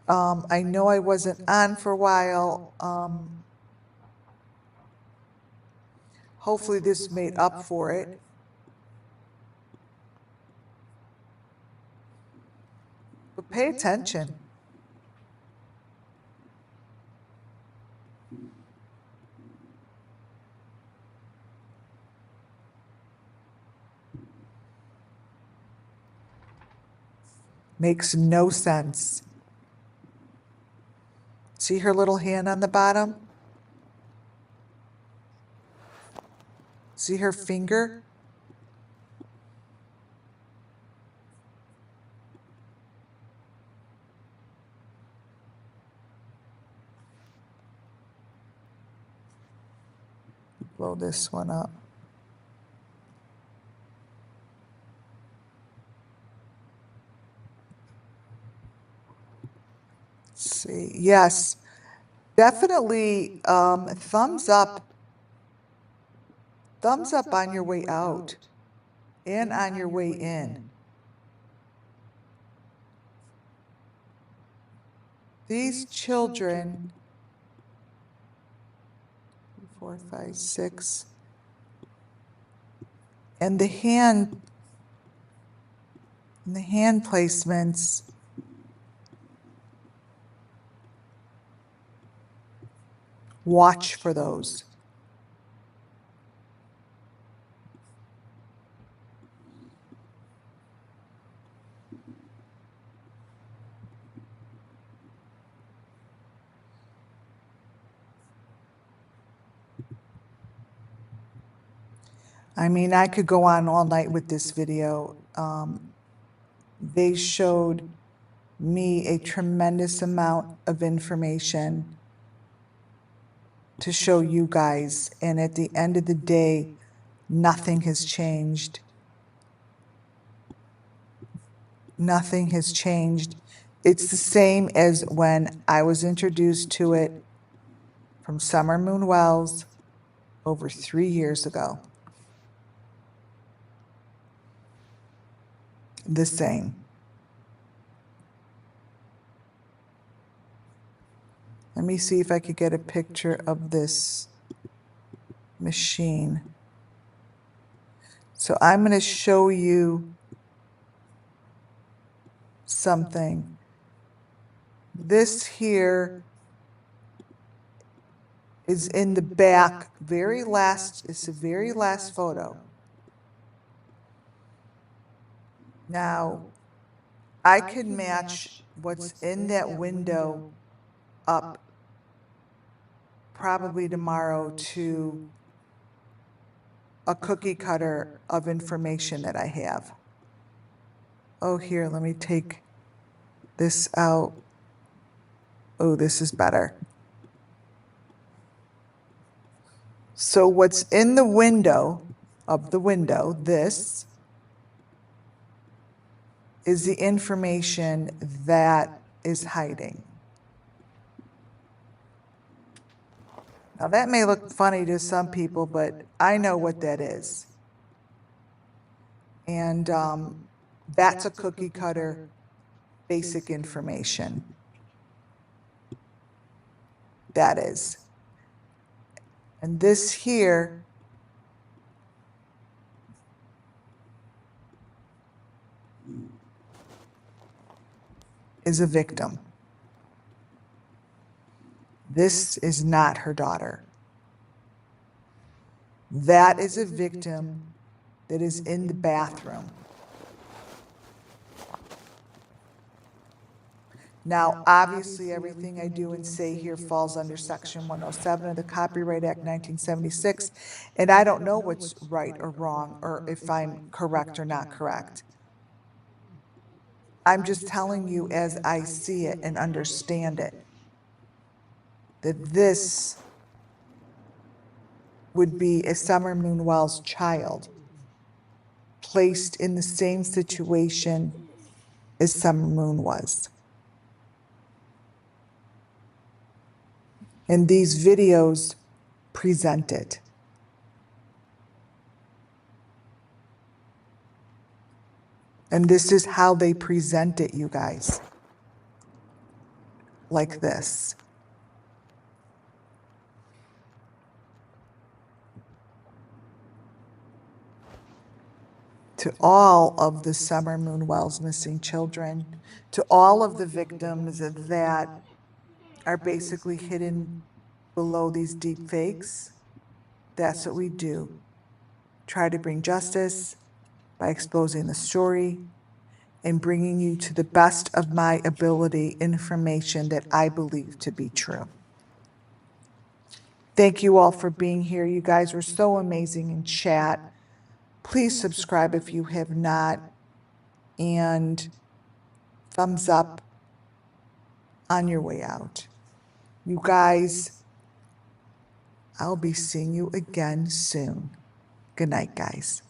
I know I wasn't on for a while. Hopefully this made up for it. But pay attention. Makes no sense. See her little hand on the bottom? See her finger? Blow this one up. See, yes, definitely thumbs up on your way out and on your way in. These children, 4, 5, 6, and the hand placements, watch for those. I mean, I could go on all night with this video. They showed me a tremendous amount of information to show you guys. And at the end of the day, nothing has changed. Nothing has changed. It's the same as when I was introduced to it from Summer Moon Wells over 3 years ago. The same. Let me see if I could get a picture of this machine. So I'm going to show you something. This here is in the back, it's the very last photo. Now, I can match what's in that window up probably tomorrow to a cookie cutter of information that I have. Oh, here, let me take this out. Oh, this is better. So what's in the window of the window, this is the information that is hiding. Now that may look funny to some people, but I know what that is. And that's a cookie cutter basic information. That is. And this here is a victim. This is not her daughter. That is a victim that is in the bathroom. Now, obviously, everything I do and say here falls under Section 107 of the Copyright Act 1976, and I don't know what's right or wrong, or if I'm correct or not correct. I'm just telling you as I see it and understand it, that this would be a Summer Moon Wells child placed in the same situation as Summer Moon was. And these videos present it. And this is how they present it, you guys. Like this. To all of the Summer Moon Wells missing children, to all of the victims that are basically hidden below these deep fakes, that's what we do. Try to bring justice by exposing the story and bringing you to the best of my ability information that I believe to be true. Thank you all for being here. You guys were so amazing in chat. Please subscribe if you have not, and thumbs up on your way out. You guys, I'll be seeing you again soon. Good night, guys.